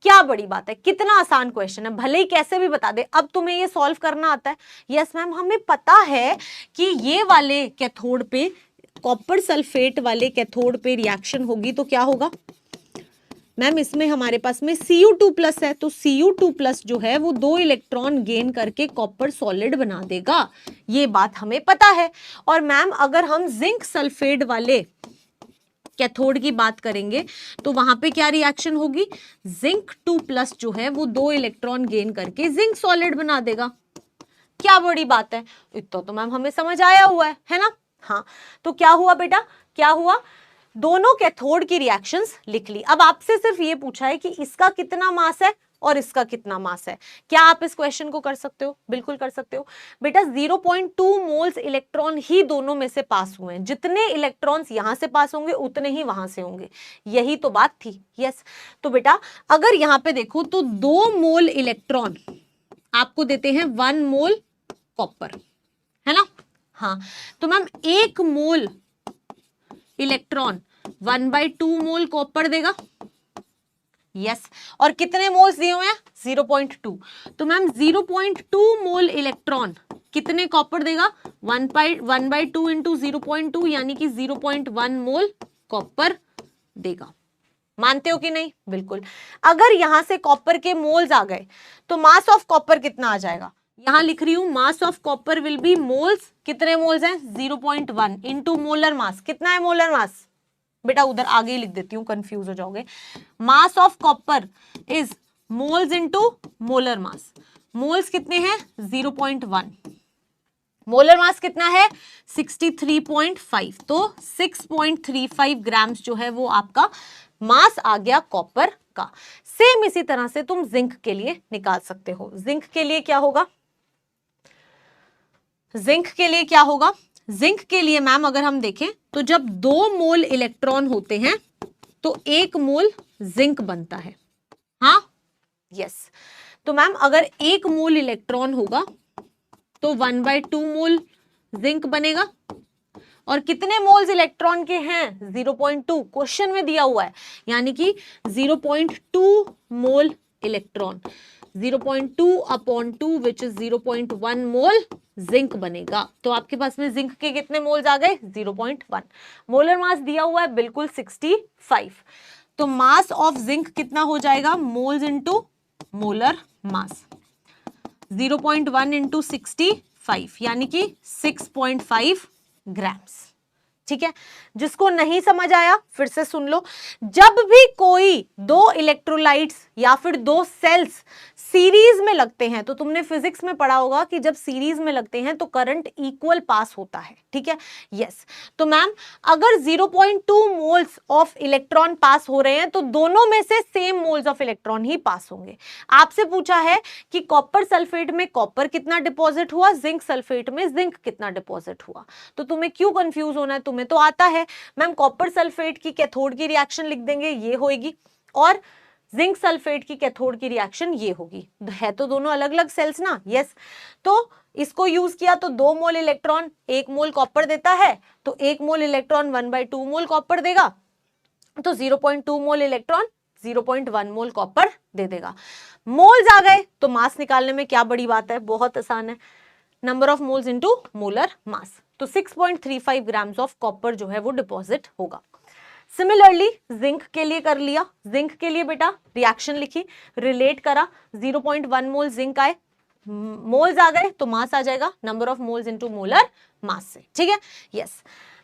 क्या बड़ी बात है, कितना आसान क्वेश्चन है, भले ही कैसे भी बता दे। अब तुम्हें ये सॉल्व करना आता है? यस मैम, हमें पता है कि ये वाले कैथोड पे, कॉपर सल्फेट वाले कैथोड पे रिएक्शन होगी तो क्या होगा मैम? इसमें हमारे पास में Cu2+ है, तो Cu2+ जो है वो 2 इलेक्ट्रॉन गेन करके कॉपर सॉलिड बना देगा, ये बात हमें पता है। और मैम अगर हम जिंक सल्फेट वाले कैथोड की बात करेंगे तो वहां पे क्या रिएक्शन होगी? Zinc2+ जो है वो 2 इलेक्ट्रॉन गेन करके जिंक सॉलिड बना देगा। क्या बड़ी बात है, इतना तो मैम हमें समझ आया हुआ है ना? हाँ, तो क्या हुआ बेटा, क्या हुआ? दोनों कैथोड की रिएक्शंस लिख ली। अब आपसे सिर्फ ये पूछा है कि इसका कितना मास है और इसका कितना मास है। क्या आप इस क्वेश्चन को कर सकते हो? बिल्कुल कर सकते हो बेटा। 0.2 मोल्स इलेक्ट्रॉन ही दोनों में से पास हुए हैं, जितने इलेक्ट्रॉन्स यहां से पास होंगे उतने ही वहां से होंगे, यही तो बात थी। यस, तो बेटा अगर यहां पे देखो तो 2 मोल इलेक्ट्रॉन आपको देते हैं 1 मोल कॉपर, है ना? हाँ, तो मैम 1 मोल इलेक्ट्रॉन 1/2 मोल कॉपर देगा। यस, और कितने मोल्स दिए हुए हैं? 0.2। तो मैम 0.2 मोल इलेक्ट्रॉन कितने कॉपर देगा? 1/2 इंटू 0.2 यानी कि 0.1 मोल कॉपर देगा। मानते हो कि नहीं? बिल्कुल। अगर यहां से कॉपर के मोल्स आ गए तो मास ऑफ कॉपर कितना आ जाएगा? यहां लिख रही हूं mass of copper will be moles, कितने मोल्स हैं? 0.1 इंटू मोलर मास। कितना है मोलर मास? बेटा उधर आगे ही लिख देती हूँ, कंफ्यूज हो जाओगे। Mass of copper is moles into molar mass. Moles कितने हैं? 0.1। मोलर मास कितना है? 63.5। तो 6.35 ग्राम्स जो है वो आपका मास आ गया कॉपर का। सेम इसी तरह से तुम जिंक के लिए निकाल सकते हो। जिंक के लिए क्या होगा? जिंक के लिए क्या होगा? जिंक के लिए मैम अगर हम देखें तो जब 2 मोल इलेक्ट्रॉन होते हैं तो 1 मोल जिंक बनता है। हाँ, यस। तो मैम अगर 1 मोल इलेक्ट्रॉन होगा तो 1/2 मोल जिंक बनेगा। और कितने मोल्स इलेक्ट्रॉन के हैं? 0.2 क्वेश्चन में दिया हुआ है, यानी कि 0.2 मोल electron. 0.2 upon 2 which is 0.1 mole zinc बनेगा। तो आपके पास में जिंक के कितने मोल्स आ गए? 0.1। मोलर मास दिया हुआ है बिल्कुल 65। तो मास ऑफ जिंक कितना हो जाएगा? Moles into molar mass. 0.1 into 65 यानी कि 6.5 ग्राम्स। ठीक है, जिसको नहीं समझ आया फिर से सुन लो। जब भी कोई 2 इलेक्ट्रोलाइट्स या फिर 2 सेल्स सीरीज में लगते हैं, तो तुमने फिजिक्स में पढ़ा होगा कि जब सीरीज में लगते हैं तो करंट इक्वल पास होता है। ठीक है, यस। तो मैम अगर 0.2 मोल्स ऑफ इलेक्ट्रॉन पास हो रहे हैं तो दोनों में से सेम मोल्स ऑफ इलेक्ट्रॉन ही पास होंगे। आपसे पूछा है कि कॉपर सल्फेट में कॉपर कितना डिपॉजिट हुआ, जिंक सल्फेट में जिंक कितना डिपॉजिट हुआ। तो तुम्हें क्यों कंफ्यूज होना है? तुम्हें तो आता है। मैम कॉपर सल्फेट की कैथोड की रिएक्शन लिख देंगे, ये होगी, और जिंक सल्फेट की कैथोड की रिएक्शन ये होगी। है तो दोनों अलग अलग सेल्स ना, यस। तो इसको यूज किया तो 2 मोल इलेक्ट्रॉन 1 मोल कॉपर देता है, तो 1 मोल इलेक्ट्रॉन 1/2 मोल कॉपर देगा। तो 0.2 मोल इलेक्ट्रॉन 0.1 मोल कॉपर दे देगा। मोल्स आ गए तो मास निकालने में क्या बड़ी बात है, बहुत आसान है। Number of moles into molar mass. तो 6.35 ग्राम्स ऑफ कॉपर जो है वो डिपॉजिट होगा। सिमिलरली जिंक के लिए कर लिया। जिंक के लिए बेटा रिएक्शन लिखी, रिलेट करा, 0.1 मोल जिंक आए, मोल्स आ गए तो मास आ जाएगा number of moles into molar mass से। ठीक है, यस।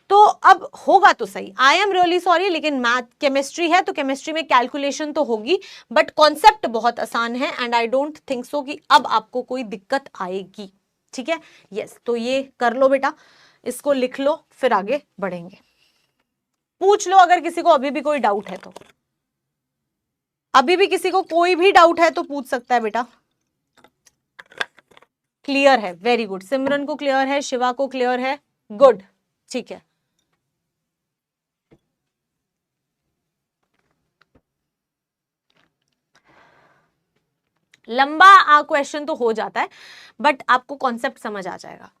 तो अब होगा तो सही, आई एम रियली सॉरी, लेकिन मैथ केमिस्ट्री है तो केमिस्ट्री में कैलकुलेशन तो होगी, बट कॉन्सेप्ट बहुत आसान है and I don't think so कि अब आपको कोई दिक्कत आएगी। ठीक है, यस। तो ये कर लो बेटा, इसको लिख लो, फिर आगे बढ़ेंगे। पूछ लो अगर किसी को अभी भी कोई डाउट है तो। अभी भी किसी को कोई भी डाउट है तो पूछ सकता है बेटा। क्लियर है? Very good. सिमरन को क्लियर है, शिवा को क्लियर है, गुड। ठीक है, लंबा क्वेश्चन तो हो जाता है बट आपको कॉन्सेप्ट समझ आ जाएगा।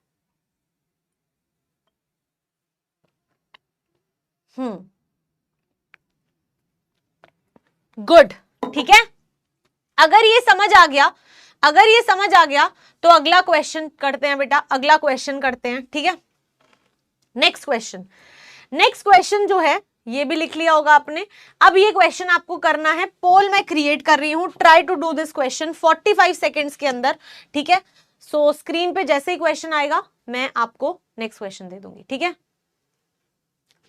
गुड, ठीक है। अगर ये समझ आ गया, अगर ये समझ आ गया तो अगला क्वेश्चन करते हैं बेटा, अगला क्वेश्चन करते हैं। ठीक है, नेक्स्ट क्वेश्चन। नेक्स्ट क्वेश्चन जो है ये भी लिख लिया होगा आपने। अब ये क्वेश्चन आपको करना है, पोल मैं क्रिएट कर रही हूं, try to do this question 45 seconds के अंदर। ठीक है, सो स्क्रीन पे जैसे ही क्वेश्चन आएगा मैं आपको नेक्स्ट क्वेश्चन दे दूंगी। ठीक है,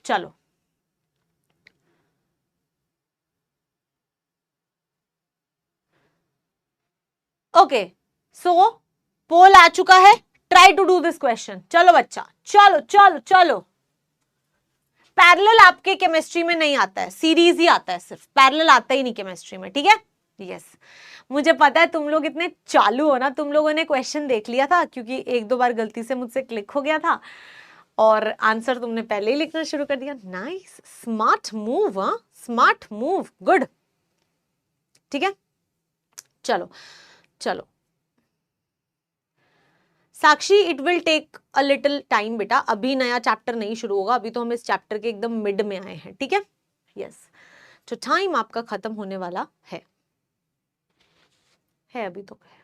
चलो। ओके, सो पोल आ चुका है, try to do this question. चलो बच्चा, चलो चलो चलो। पैरेलल आपके केमिस्ट्री में नहीं आता है, सीरीज ही आता है, सिर्फ पैरेलल आता ही नहीं केमिस्ट्री में। ठीक है, यस। मुझे पता है तुम लोग इतने चालू हो ना, तुम लोगों ने क्वेश्चन देख लिया था क्योंकि 1-2 बार गलती से मुझसे क्लिक हो गया था और आंसर तुमने पहले ही लिखना शुरू कर दिया। नाइस, स्मार्ट मूव, हाँ स्मार्ट मूव, गुड। ठीक है, चलो चलो Sakshi, it will take a little time बेटा, अभी नया चैप्टर नहीं शुरू होगा, अभी तो हम इस चैप्टर के एकदम मिड में आए हैं। ठीक है, यस। तो टाइम आपका खत्म होने वाला है अभी तो है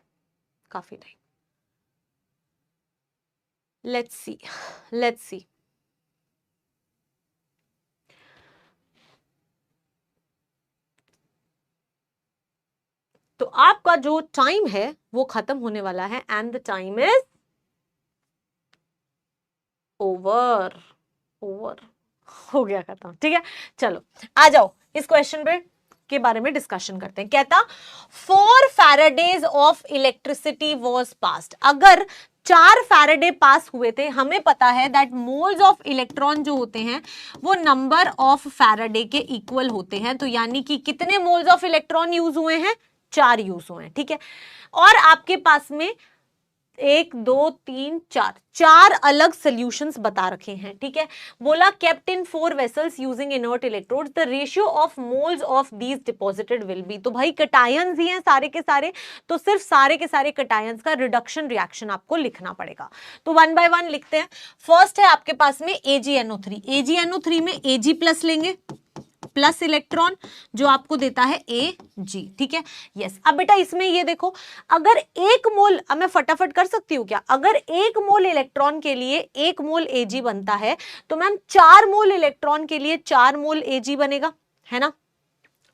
काफी time. Let's see, let's see. आपका जो टाइम है वो खत्म होने वाला है and the time is over. Over हो गया खत्म, ठीक है। चलो आ जाओ इस क्वेश्चन पे के बारे में डिस्कशन करते हैं। कहता 4 Faraday's of electricity was passed. अगर 4 फैराडे पास हुए थे, हमें पता है दैट मोल्स ऑफ इलेक्ट्रॉन जो होते हैं वो नंबर ऑफ फैराडे के इक्वल होते हैं। तो यानी कि कितने मोल्स ऑफ इलेक्ट्रॉन यूज हुए हैं? 4 यूज हुए हैं, ठीक है। और आपके पास में 1 2 3 4 4 अलग सॉल्यूशंस बता रखे हैं, ठीक है। बोला kept in 4 vessels using inert electrodes, the ratio of moles of these deposited will be. तो भाई कटायंस ही हैं सारे के सारे, तो सिर्फ सारे के सारे कटायंस का रिडक्शन रिएक्शन आपको लिखना पड़ेगा। तो 1 बाय 1 लिखते हैं। फर्स्ट है आपके पास में AgNO3। AgNO3 में Ag प्लस लेंगे, प्लस इलेक्ट्रॉन जो आपको देता है Ag, ठीक है। यस, अब बेटा इसमें ये देखो, अगर 1 मोल, अब मैं फटाफट कर सकती हूँ क्या? अगर 1 मोल इलेक्ट्रॉन के लिए 1 मोल Ag बनता है, तो मैम 4 मोल इलेक्ट्रॉन के लिए 4 मोल Ag बनेगा, है ना।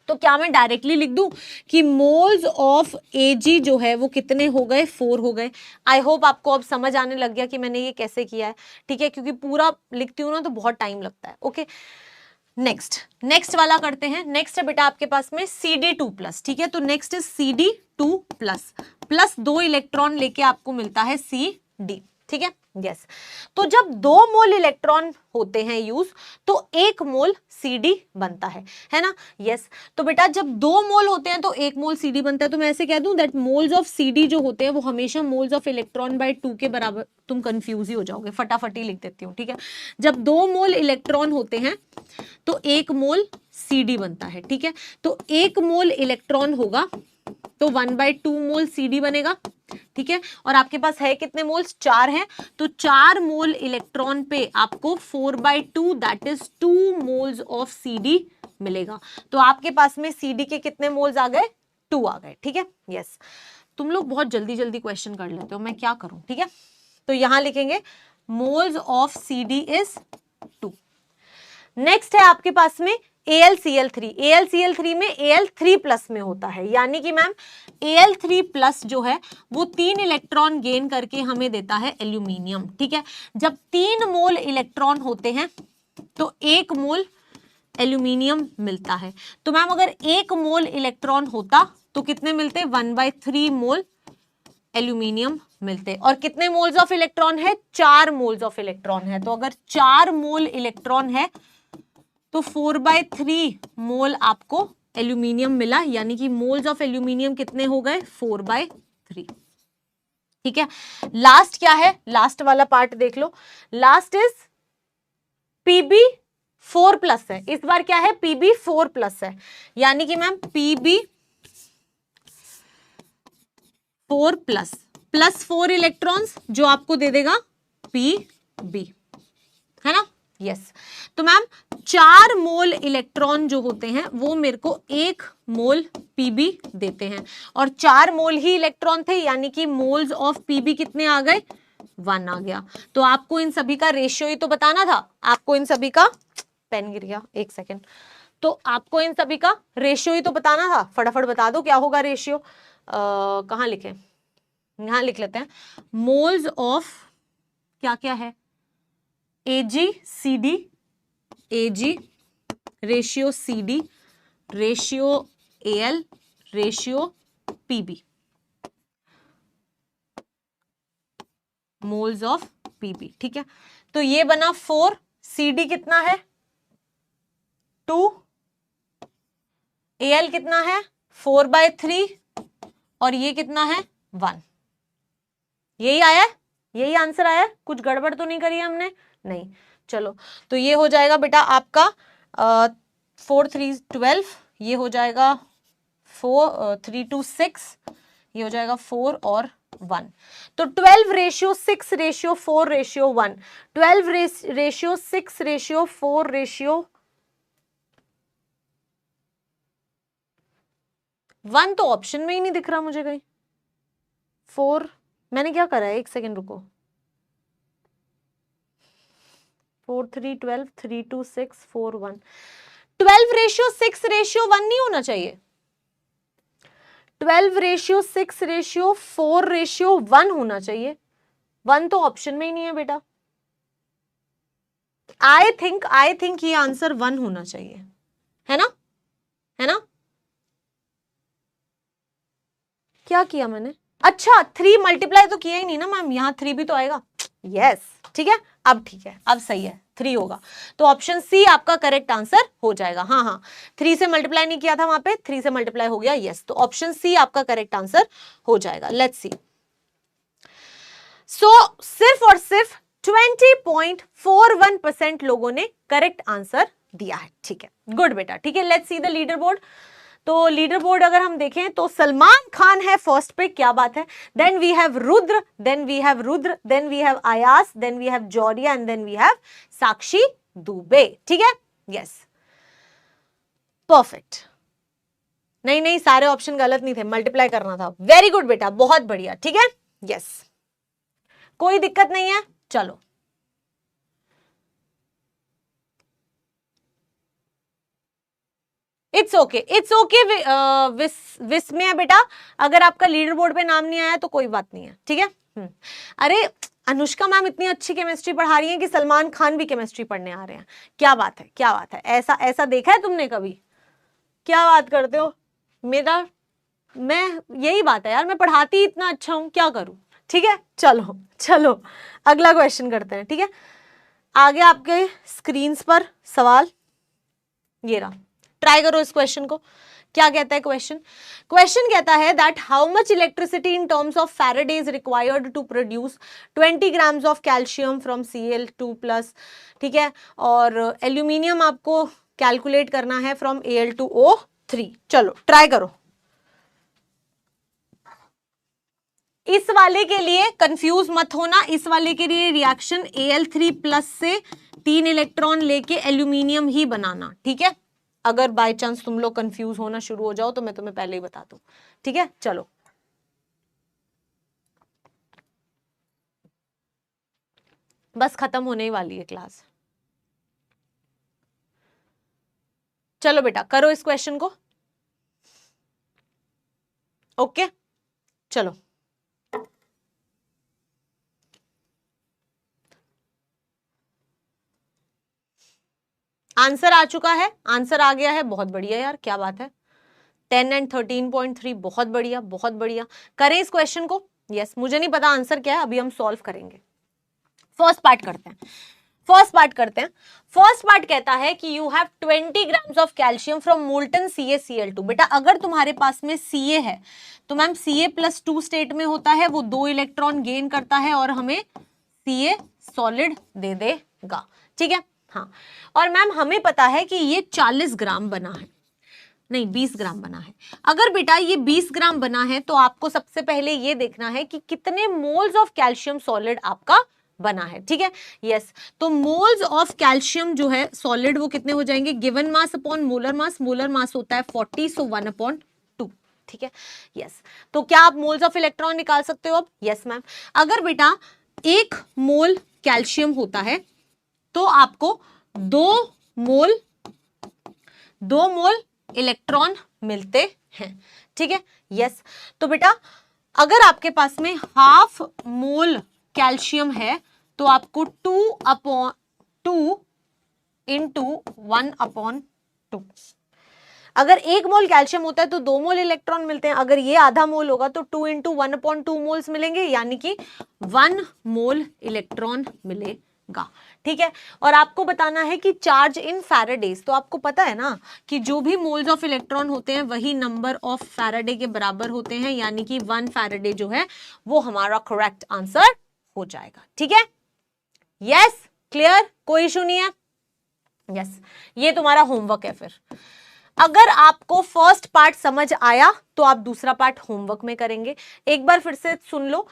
तो क्या मैं डायरेक्टली लिख दूं कि मोल्स ऑफ Ag जो है वो कितने हो गए? 4 हो गए। आई होप आपको अब समझ आने लग गया कि मैंने ये कैसे किया है, ठीक है, क्योंकि पूरा लिखती हूँ ना तो बहुत टाइम लगता है। ओके, नेक्स्ट वाला करते हैं। नेक्स्ट है बेटा आपके पास में Cd2 प्लस, ठीक है। तो next is Cd2 plus, plus 2 electron लेके आपको मिलता है Cd, ठीक है। यस, तो जब 2 मोल इलेक्ट्रॉन होते हैं यूज, तो 1 मोल Cd बनता है ना। यस, तो बेटा जब 2 मोल होते हैं तो 1 मोल Cd बनता है। तो मैं ऐसे कह दूं दैट मोल्स ऑफ Cd जो होते हैं वो हमेशा मोल्स ऑफ इलेक्ट्रॉन बाय 2 के बराबर। तुम कंफ्यूज ही हो जाओगे, फटाफट ही लिख देती हूँ, ठीक है। जब 2 मोल इलेक्ट्रॉन होते हैं तो 1 मोल Cd बनता है, ठीक है। तो 1 मोल इलेक्ट्रॉन होगा तो 1/2 मोल Cd बनेगा, ठीक है। और आपके पास है कितने मोल्स? 4 हैं, तो 4 मोल इलेक्ट्रॉन पे आपको 4/2 that is 2 moles of Cd मिलेगा। तो आपके पास में Cd के कितने मोल्स आ गए? 2 आ गए, ठीक है। यस, तुम लोग बहुत जल्दी जल्दी क्वेश्चन कर लेते हो, मैं क्या करूं, ठीक है। तो यहां लिखेंगे moles of Cd is 2। Next है आपके पास में AlCl3। AlCl3 में Al3 प्लस में होता है, यानी कि मैम Al3 प्लस जो है वो 3 इलेक्ट्रॉन गेन करके हमें देता है एल्यूमिनियम, ठीक है। जब 3 मोल इलेक्ट्रॉन होते हैं तो 1 मोल एल्यूमिनियम मिलता है। तो मैम अगर 1 मोल इलेक्ट्रॉन होता तो कितने मिलते? 1/3 मोल एल्यूमिनियम मिलते। और कितने मोल्स ऑफ इलेक्ट्रॉन है? 4 मोल्स ऑफ इलेक्ट्रॉन है। तो अगर 4 मोल इलेक्ट्रॉन है तो 4/3 मोल आपको एल्यूमिनियम मिला, यानी कि मोल्स ऑफ एल्यूमिनियम कितने हो गए? 4/3, ठीक है। लास्ट क्या है? लास्ट वाला पार्ट देख लो। लास्ट इज Pb4 प्लस है। इस बार क्या है? Pb4 प्लस है, यानी कि ma'am Pb4 plus, plus 4 electrons जो आपको दे देगा Pb, है ना। यस, तो मैम 4 मोल इलेक्ट्रॉन जो होते हैं वो मेरे को 1 मोल Pb देते हैं, और 4 मोल ही इलेक्ट्रॉन थे, यानी कि मोल्स ऑफ Pb कितने आ गए? 1 आ गया। तो आपको इन सभी का रेशियो ही तो बताना था। आपको इन सभी का, पेन गिर गया, 1 सेकेंड। तो आपको इन सभी का रेशियो ही तो बताना था। फटाफट बता दो क्या होगा रेशियो। कहाँ लिखे? यहां लिख लेते हैं। मोल्स ऑफ क्या क्या है? AgCd, Ag ratio Cd ratio Al ratio Pb, moles of Pb, ठीक है। तो ये बना 4, Cd कितना है? 2, Al कितना है? 4/3, और ये कितना है? 1। यही आया है, यही आंसर आया है, कुछ गड़बड़ तो नहीं करी है हमने? नहीं। चलो, तो ये हो जाएगा बेटा आपका 4 3 12, ये हो जाएगा 4 3 2 6, ये हो जाएगा 4 और 1। तो 12:6:4:1, 12:6:4:1 तो ऑप्शन में ही नहीं दिख रहा मुझे कहीं। 4 मैंने क्या करा है? 1 सेकेंड रुको। 4 3 12 3 2 6 4 1, 12:6:1 नहीं होना चाहिए। 12:6:4:1 होना चाहिए। 1 तो ऑप्शन में ही नहीं है बेटा। आई थिंक ये आंसर 1 होना चाहिए, है ना, है ना। क्या किया मैंने? अच्छा 3 मल्टीप्लाई तो किया ही नहीं ना मैम, यहां 3 भी तो आएगा। यस ठीक है, अब ठीक है, अब सही है, 3 होगा। तो ऑप्शन सी आपका करेक्ट आंसर हो जाएगा। हाँ हाँ, 3 से मल्टीप्लाई नहीं किया था वहां पे, 3 से मल्टीप्लाई हो गया। यस, तो ऑप्शन सी आपका करेक्ट आंसर हो जाएगा। Let's see. सो सिर्फ और सिर्फ 20.41% लोगों ने करेक्ट आंसर दिया है। ठीक है, गुड बेटा। ठीक है, let's see the leader board. तो लीडर बोर्ड अगर हम देखें तो सलमान खान है फर्स्ट पे, क्या बात है। Then we have Rudra, then we have Aayas, then we have Joria and then we have Sakshi Dubey. ठीक है, यस परफेक्ट। नहीं, सारे ऑप्शन गलत नहीं थे, मल्टीप्लाई करना था। वेरी गुड बेटा, बहुत बढ़िया। ठीक है, यस कोई दिक्कत नहीं है। चलो इट्स ओके, इट्स ओके विस्मय बेटा, अगर आपका लीडर बोर्ड पे नाम नहीं आया तो कोई बात नहीं है। ठीक है। अरे अनुष्का मैम इतनी अच्छी केमिस्ट्री पढ़ा रही हैं कि सलमान खान भी केमिस्ट्री पढ़ने आ रहे हैं। क्या बात है, क्या बात है। ऐसा देखा है तुमने कभी? क्या बात करते हो मैं यही बात है यार, मैं पढ़ाती इतना अच्छा हूं, क्या करूं। ठीक है, चलो अगला क्वेश्चन करते हैं। ठीक है, आगे आपके स्क्रीन पर सवाल ये रहा, ट्राई करो इस क्वेश्चन को। क्या कहता है क्वेश्चन कहता है that how much electricity in terms of Faraday is required to produce 20 grams of calcium from Cl2+। ठीक है, और एल्यूमिनियम आपको कैलकुलेट करना है फ्रॉम Al2O3। चलो ट्राई करो। इस वाले के लिए कंफ्यूज मत होना, इस वाले के लिए रिएक्शन Al3+ से 3 इलेक्ट्रॉन लेके एल्यूमिनियम ही बनाना। ठीक है, अगर बाय चांस तुम लोग कंफ्यूज होना शुरू हो जाओ तो मैं तुम्हें पहले ही बता दूं। ठीक है, चलो बस खत्म होने ही वाली है क्लास। चलो बेटा करो इस क्वेश्चन को। ओके चलो, आंसर आ चुका है, आंसर आ गया है। बहुत बढ़िया यार, क्या बात है। 10 एंड 13.3, बहुत बढ़िया, बहुत बढ़िया। करें इस क्वेश्चन को। यस, मुझे नहीं पता आंसर क्या है, अभी हम सॉल्व करेंगे। फर्स्ट पार्ट करते हैं। फर्स्ट पार्ट कहता है कि you have 20 grams of calcium from molten CaCl2। बेटा अगर तुम्हारे पास में Ca है तो मैम Ca+2 स्टेट में होता है, वो 2 इलेक्ट्रॉन गेन करता है और हमें Ca सॉलिड दे देगा। ठीक है, हाँ। और मैम हमें पता है कि ये 40 ग्राम बना है, नहीं 20 ग्राम बना है। अगर बेटा ये 20 ग्राम बना है तो आपको सबसे पहले ये देखना है कि कितने मोल्स ऑफ कैल्शियम सॉलिड आपका बना है। ठीक है, यस। तो मोल्स ऑफ कैल्शियम जो है सॉलिड वो कितने हो जाएंगे, given mass upon molar mass होता है 40, सो 1/2। ठीक है, यस। तो क्या आप मोल्स ऑफ इलेक्ट्रॉन निकाल सकते हो अब? Yes ma'am. अगर बेटा 1 मोल कैल्शियम होता है तो आपको 2 मोल इलेक्ट्रॉन मिलते हैं। ठीक है, यस। तो बेटा अगर आपके पास में हाफ मोल कैल्शियम है तो आपको 2/2 इंटू 1/2। अगर 1 मोल कैल्शियम होता है तो 2 मोल इलेक्ट्रॉन मिलते हैं। अगर ये आधा मोल होगा तो 2 इंटू 1/2 मोल्स मिलेंगे, यानी कि 1 मोल इलेक्ट्रॉन मिलेगा। ठीक है, और आपको बताना है कि चार्ज इन फैराडेज। तो आपको पता है ना कि जो भी मोल्स ऑफ इलेक्ट्रॉन होते हैं वही नंबर ऑफ फैराडे के बराबर होते हैं, यानी कि 1 फैराडे जो है वो हमारा करेक्ट आंसर हो जाएगा। ठीक है, यस क्लियर, कोई इशू नहीं है। यस, ये तुम्हारा होमवर्क है। फिर अगर आपको फर्स्ट पार्ट समझ आया तो आप दूसरा पार्ट होमवर्क में करेंगे। एक बार फिर से सुन लो।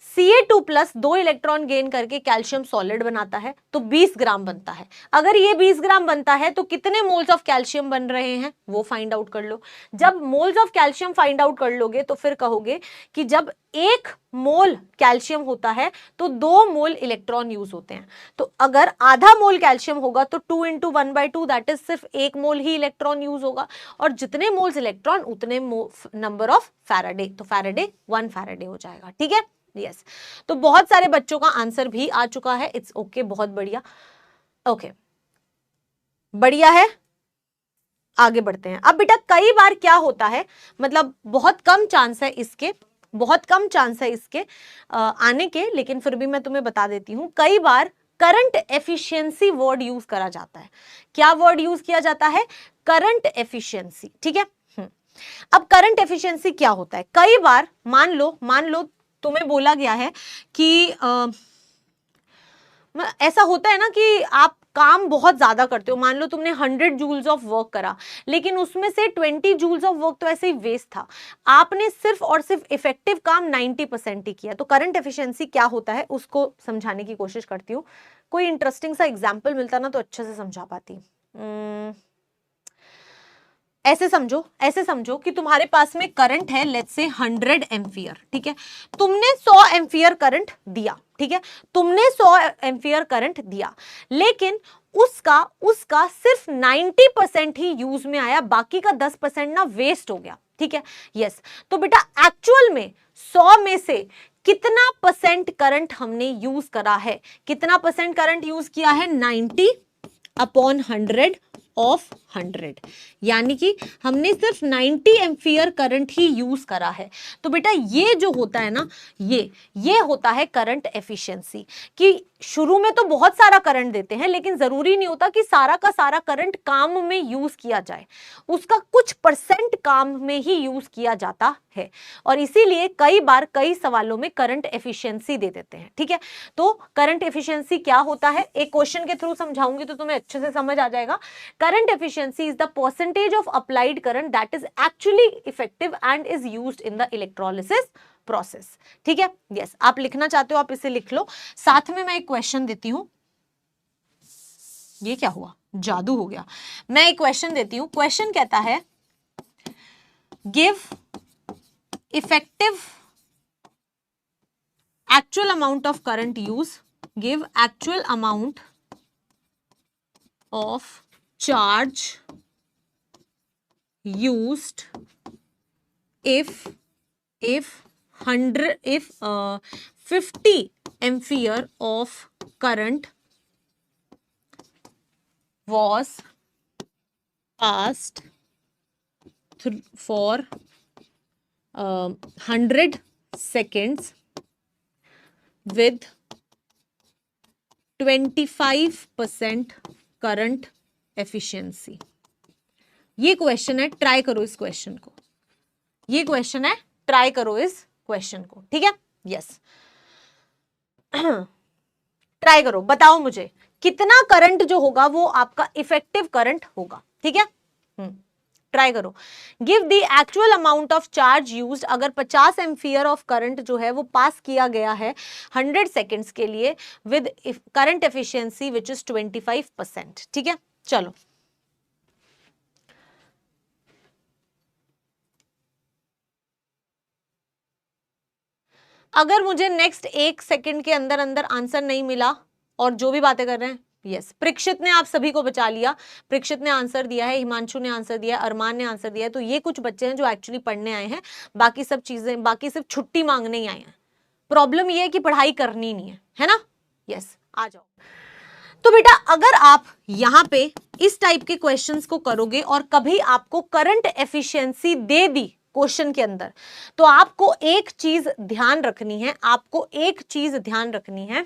Ca2+ 2 इलेक्ट्रॉन गेन करके कैल्शियम सॉलिड बनाता है, तो 20 ग्राम बनता है। अगर ये 20 ग्राम बनता है तो कितने मोल्स ऑफ कैल्शियम बन रहे हैं वो फाइंड आउट कर लो। जब moles of calcium find out कर लोगे तो फिर कहोगे कि जब 1 मोल कैल्शियम होता है तो 2 मोल इलेक्ट्रॉन यूज होते हैं। तो अगर आधा मोल कैल्शियम होगा तो 2 × 1/2 दैट इज सिर्फ 1 मोल ही इलेक्ट्रॉन यूज होगा, और जितने मोल्स इलेक्ट्रॉन उतने नंबर ऑफ फैराडे, तो फैराडे 1 फैराडे हो जाएगा। ठीक है, यस। तो बहुत सारे बच्चों का आंसर भी आ चुका है, इट्स ओके, बहुत बढ़िया। ओके, बढ़िया है, आगे बढ़ते हैं। अब बेटा कई बार क्या होता है, मतलब बहुत कम चांस है इसके, बहुत कम चांस है इसके आने के, लेकिन फिर भी मैं तुम्हें बता देती हूं। कई बार करंट एफिशिएंसी वर्ड यूज करा जाता है। क्या वर्ड यूज किया जाता है? Current efficiency. ठीक है, अब करंट एफिशिएंसी क्या होता है? कई बार मान लो तुम्हें बोला गया है कि ऐसा होता है ना कि आप काम बहुत ज्यादा करते हो। मान लो तुमने 100 जूल्स ऑफ वर्क करा, लेकिन उसमें से 20 जूल्स ऑफ वर्क तो ऐसे ही वेस्ट था। आपने सिर्फ और सिर्फ इफेक्टिव काम 90% ही किया। तो करंट एफिशिएंसी क्या होता है उसको समझाने की कोशिश करती हूँ। कोई इंटरेस्टिंग सा एग्जाम्पल मिलता ना तो अच्छे से समझा पाती। ऐसे समझो कि तुम्हारे पास में करंट है, लेट्स से 100 एम्पियर। ठीक है, तुमने 100 एम्पियर करंट दिया। ठीक है, तुमने 100 एम्पियर करंट दिया, लेकिन उसका सिर्फ 90% ही यूज में आया, बाकी का 10% ना वेस्ट हो गया। ठीक है, यस। तो बेटा एक्चुअल में 100 में से कितना परसेंट करंट हमने यूज करा है? कितना परसेंट करंट यूज किया है? 90/100 ऑफ 100, यानी कि हमने सिर्फ 90 एम्पियर करंट ही यूज करा है। तो बेटा ये जो होता है ना, ये होता है करंट एफिशिएंसी, कि शुरू में तो बहुत सारा करंट देते हैं, लेकिन जरूरी नहीं होता कि सारा का सारा करंट काम में यूज किया जाए, उसका कुछ परसेंट काम में ही यूज किया जाता है। और इसीलिए कई बार कई सवालों में करंट एफिशिएंसी दे देते हैं। ठीक है, तो करंट एफिशिएंसी क्या होता है, एक क्वेश्चन के थ्रू समझाऊंगी तो तुम्हें अच्छे से समझ आ जाएगा। Current efficiency is the percentage of applied current that is actually effective and is used in the electrolysis process. ठीक है, यस। आप लिखना चाहते हो आप इसे लिख लो, साथ में मैं एक क्वेश्चन देती हूं। ये क्या हुआ, जादू हो गया। मैं एक क्वेश्चन देती हूं। क्वेश्चन कहता है give effective actual amount of current use, give actual amount of charge used if 50 ampere of current was passed for 100 seconds with 25% current efficiency. ये क्वेश्चन है, ट्राई करो इस क्वेश्चन को। ये क्वेश्चन है, ट्राई करो इस क्वेश्चन को। ठीक है, यस। ट्राई करो, बताओ मुझे कितना करंट जो होगा वो आपका इफेक्टिव करंट होगा। ठीक है, ट्राई करो। Give the actual amount of charge used, अगर 50 एम्पियर ऑफ करंट जो है वो पास किया गया है 100 सेकेंड्स के लिए with current efficiency which is 25%। ठीक है, चलो। अगर मुझे नेक्स्ट 1 सेकेंड के अंदर अंदर आंसर नहीं मिला और जो भी बातें कर रहे हैं, यस, परीक्षित ने आप सभी को बचा लिया। परीक्षित ने आंसर दिया है, हिमांशु ने आंसर दिया है, अरमान ने आंसर दिया है। तो ये कुछ बच्चे हैं जो एक्चुअली पढ़ने आए हैं, बाकी सब चीजें, बाकी सिर्फ छुट्टी मांगने ही आए हैं। प्रॉब्लम ये है कि पढ़ाई करनी नहीं है ना? यस, आ जाओ। तो बेटा अगर आप यहाँ पे इस टाइप के क्वेश्चंस को करोगे और कभी आपको current efficiency they the question के अंदर, तो आपको एक चीज ध्यान रखनी है, आपको एक चीज ध्यान रखनी है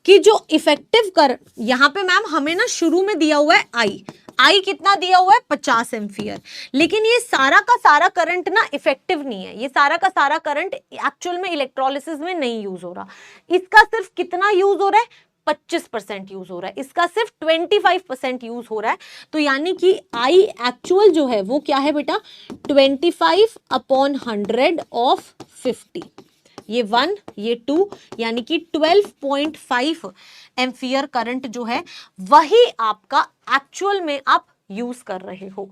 कि जो इफेक्टिव कर, यहां पे मैम हमें ना शुरू में दिया हुआ है आई कितना दिया हुआ है? 50 एम्पियर, लेकिन ये सारा का सारा करंट ना इफेक्टिव नहीं है। ये सारा का सारा करंट एक्चुअल में इलेक्ट्रोलिसिस में नहीं यूज हो रहा। इसका सिर्फ कितना यूज हो रहा है? 25% यूज हो रहा है। इसका सिर्फ 25% यूज हो रहा है। तो यानी कि आई एक्चुअल जो है वो क्या है बेटा? 25/100 ऑफ 50। ये 1 ये 2, यानी कि 12.5 एम्पियर करंट जो है वही आपका एक्चुअल में आप यूज कर रहे हो।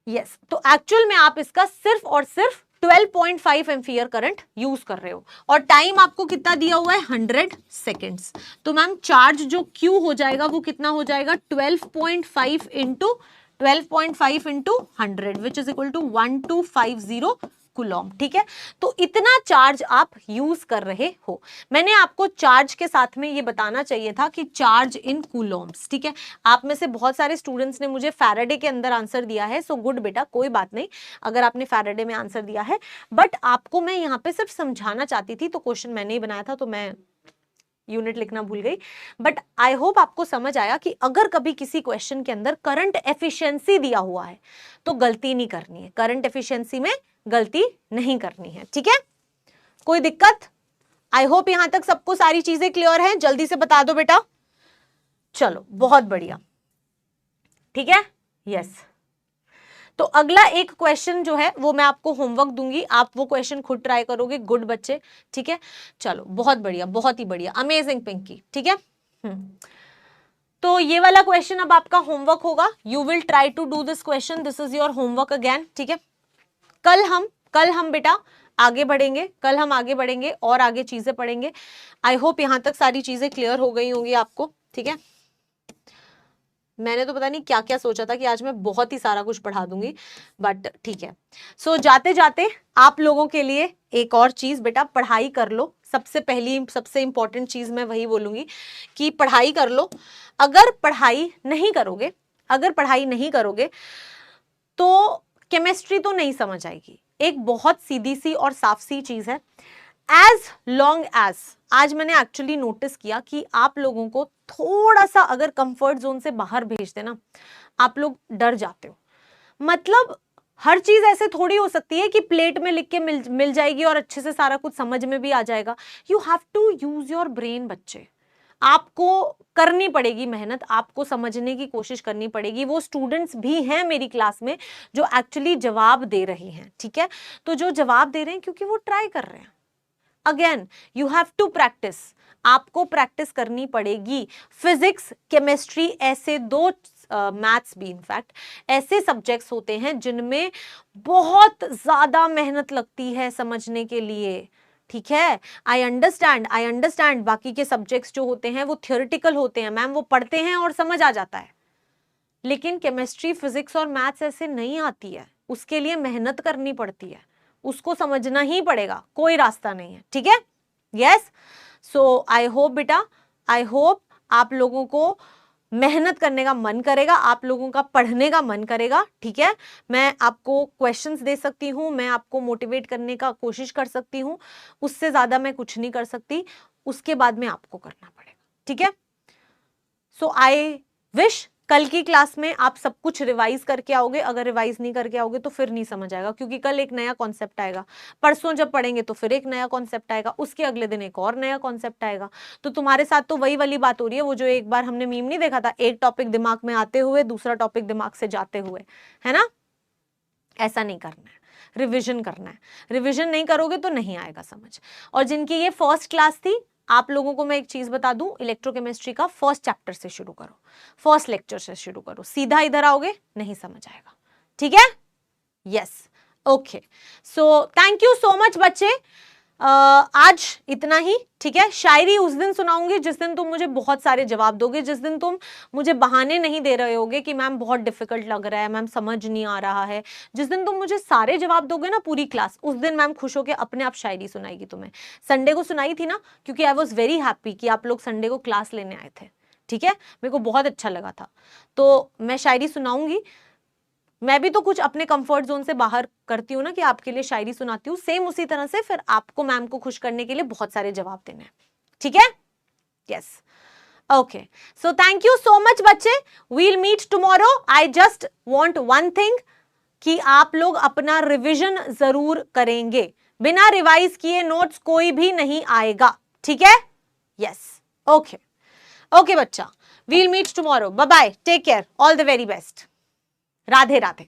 यस, तो एक्चुअल में आप इसका सिर्फ और सिर्फ 12.5 एम्पियर करंट यूज कर रहे हो, और टाइम आपको कितना दिया हुआ है 100 सेकेंड्स। तो मैम चार्ज जो Q हो जाएगा वो कितना हो जाएगा 12.5 into 100 which is equal to 1250 coulomb. ठीक है, तो इतना चार्ज आप यूज कर रहे हो। मैंने आपको चार्ज के साथ में ये बताना चाहिए था कि चार्ज इन कूलॉम्स। ठीक है, आप में से बहुत सारे स्टूडेंट्स ने मुझे फैराडे के अंदर आंसर दिया है, सो गुड बेटा, कोई बात नहीं अगर आपने फैराडे में आंसर दिया है, बट आपको मैं यहाँ पे सिर्फ समझाना चाहती थी, तो क्वेश्चन मैंने ही बनाया था तो मैं यूनिट लिखना भूल गई। बट आई होप आपको समझ आया कि अगर कभी किसी क्वेश्चन के अंदर करंट एफिशिएंसी दिया हुआ है तो गलती नहीं करनी है, करंट एफिशिएंसी में गलती नहीं करनी है। ठीक है, कोई दिक्कत? आई होप यहां तक सबको सारी चीजें क्लियर हैं, जल्दी से बता दो बेटा। चलो बहुत बढ़िया, ठीक है, यस। तो अगला एक क्वेश्चन जो है वो मैं आपको होमवर्क दूंगी, आप वो क्वेश्चन खुद ट्राई करोगे। गुड बच्चे, ठीक है, चलो बहुत बढ़िया, बहुत ही बढ़िया, अमेजिंग पिंकी। ठीक है, तो ये वाला क्वेश्चन अब आपका होमवर्क होगा। You will try to do this question, this is your homework again. ठीक है, कल हम बेटा आगे बढ़ेंगे, कल हम आगे बढ़ेंगे और आगे चीजें पढ़ेंगे। आई होप यहां तक सारी चीजें क्लियर हो गई होंगी आपको। ठीक है, मैंने तो पता नहीं क्या क्या सोचा था कि आज मैं बहुत ही सारा कुछ पढ़ा दूंगी, बट ठीक है। सो जाते जाते आप लोगों के लिए एक और चीज बेटा, पढ़ाई कर लो। सबसे पहली सबसे इंपॉर्टेंट चीज मैं वही बोलूंगी कि पढ़ाई कर लो। अगर पढ़ाई नहीं करोगे तो केमिस्ट्री तो नहीं समझ आएगी। एक बहुत सीधी सी और साफ सी चीज है, एज लॉन्ग एज, आज मैंने एक्चुअली नोटिस किया कि आप लोगों को थोड़ा सा अगर कंफर्ट जोन से बाहर भेज देना, आप लोग डर जाते हो। मतलब हर चीज ऐसे थोड़ी हो सकती है कि प्लेट में लिख के मिल जाएगी और अच्छे से सारा कुछ समझ में भी आ जाएगा। You have to use your brain बच्चे, आपको करनी पड़ेगी मेहनत, आपको समझने की कोशिश करनी पड़ेगी। वो स्टूडेंट्स भी हैं मेरी क्लास में जो एक्चुअली जवाब दे रहे हैं। ठीक है, तो जो जवाब दे रहे हैं क्योंकि वो ट्राई कर रहे हैं। Again you have to practice, आपको प्रैक्टिस करनी पड़ेगी। फिजिक्स, केमिस्ट्री ऐसे दो, मैथ्स भी इनफैक्ट ऐसे सब्जेक्ट्स होते हैं जिनमें बहुत ज्यादा मेहनत लगती है समझने के लिए। ठीक है, आई अंडरस्टैंड बाकी के सब्जेक्ट्स जो होते हैं वो थियोरिटिकल होते हैं मैम, वो पढ़ते हैं और समझ आ जाता है, लेकिन केमिस्ट्री, फिजिक्स और मैथ्स ऐसे नहीं आती है, उसके लिए मेहनत करनी पड़ती है, उसको समझना ही पड़ेगा, कोई रास्ता नहीं है। ठीक है, यस। सो आई होप बेटा, आई होप आप लोगों को मेहनत करने का मन करेगा, आप लोगों का पढ़ने का मन करेगा। ठीक है, मैं आपको क्वेश्चंस दे सकती हूँ, मैं आपको मोटिवेट करने का कोशिश कर सकती हूँ, उससे ज्यादा मैं कुछ नहीं कर सकती, उसके बाद में आपको करना पड़ेगा। ठीक है, सो आई विश कल की क्लास में आप सब कुछ रिवाइज करके आओगे। अगर रिवाइज नहीं करके आओगे तो फिर नहीं समझ आएगा, क्योंकि कल एक नया कॉन्सेप्ट आएगा, परसों जब पढ़ेंगे तो फिर एक नया कॉन्सेप्ट आएगा, उसके अगले दिन एक और नया कॉन्सेप्ट आएगा। तो तुम्हारे साथ तो वही वाली बात हो रही है, वो जो एक बार हमने मीम नहीं देखा था, एक टॉपिक दिमाग में आते हुए दूसरा टॉपिक दिमाग से जाते हुए, है ना? ऐसा नहीं करना है, रिविजन करना है। रिविजन नहीं करोगे तो नहीं आएगा समझ। और जिनकी ये फर्स्ट क्लास थी, आप लोगों को मैं एक चीज बता दूं, इलेक्ट्रोकेमिस्ट्री का फर्स्ट चैप्टर से शुरू करो, फर्स्ट लेक्चर से शुरू करो, सीधा इधर आओगे नहीं समझ आएगा। ठीक है, yes, okay. So thank you so much बच्चे, आज इतना ही। ठीक है, शायरी उस दिन सुनाऊंगी जिस दिन तुम मुझे बहुत सारे जवाब दोगे, जिस दिन तुम मुझे बहाने नहीं दे रहे होगे कि मैम बहुत डिफिकल्ट लग रहा है, मैम समझ नहीं आ रहा है। जिस दिन तुम मुझे सारे जवाब दोगे ना पूरी क्लास, उस दिन मैम खुश होकर अपने आप शायरी सुनाएगी तुम्हें। संडे को सुनाई थी ना, क्योंकि आई वॉज वेरी हैप्पी कि आप लोग संडे को क्लास लेने आए थे। ठीक है, मेरे को बहुत अच्छा लगा था, तो मैं शायरी सुनाऊंगी। मैं भी तो कुछ अपने कंफर्ट जोन से बाहर करती हूँ ना कि आपके लिए शायरी सुनाती हूँ, सेम उसी तरह से फिर आपको मैम को खुश करने के लिए बहुत सारे जवाब देने हैं। ठीक है, yes, okay. So thank you so much बच्चे, we'll meet tomorrow. I just want one thing कि आप लोग अपना रिवीजन जरूर करेंगे, बिना रिवाइज किए नोट्स कोई भी नहीं आएगा। ठीक है, यस, ओके ओके बच्चा, we'll meet tomorrow, bye bye, take care, all the very best, Radhe Radhe.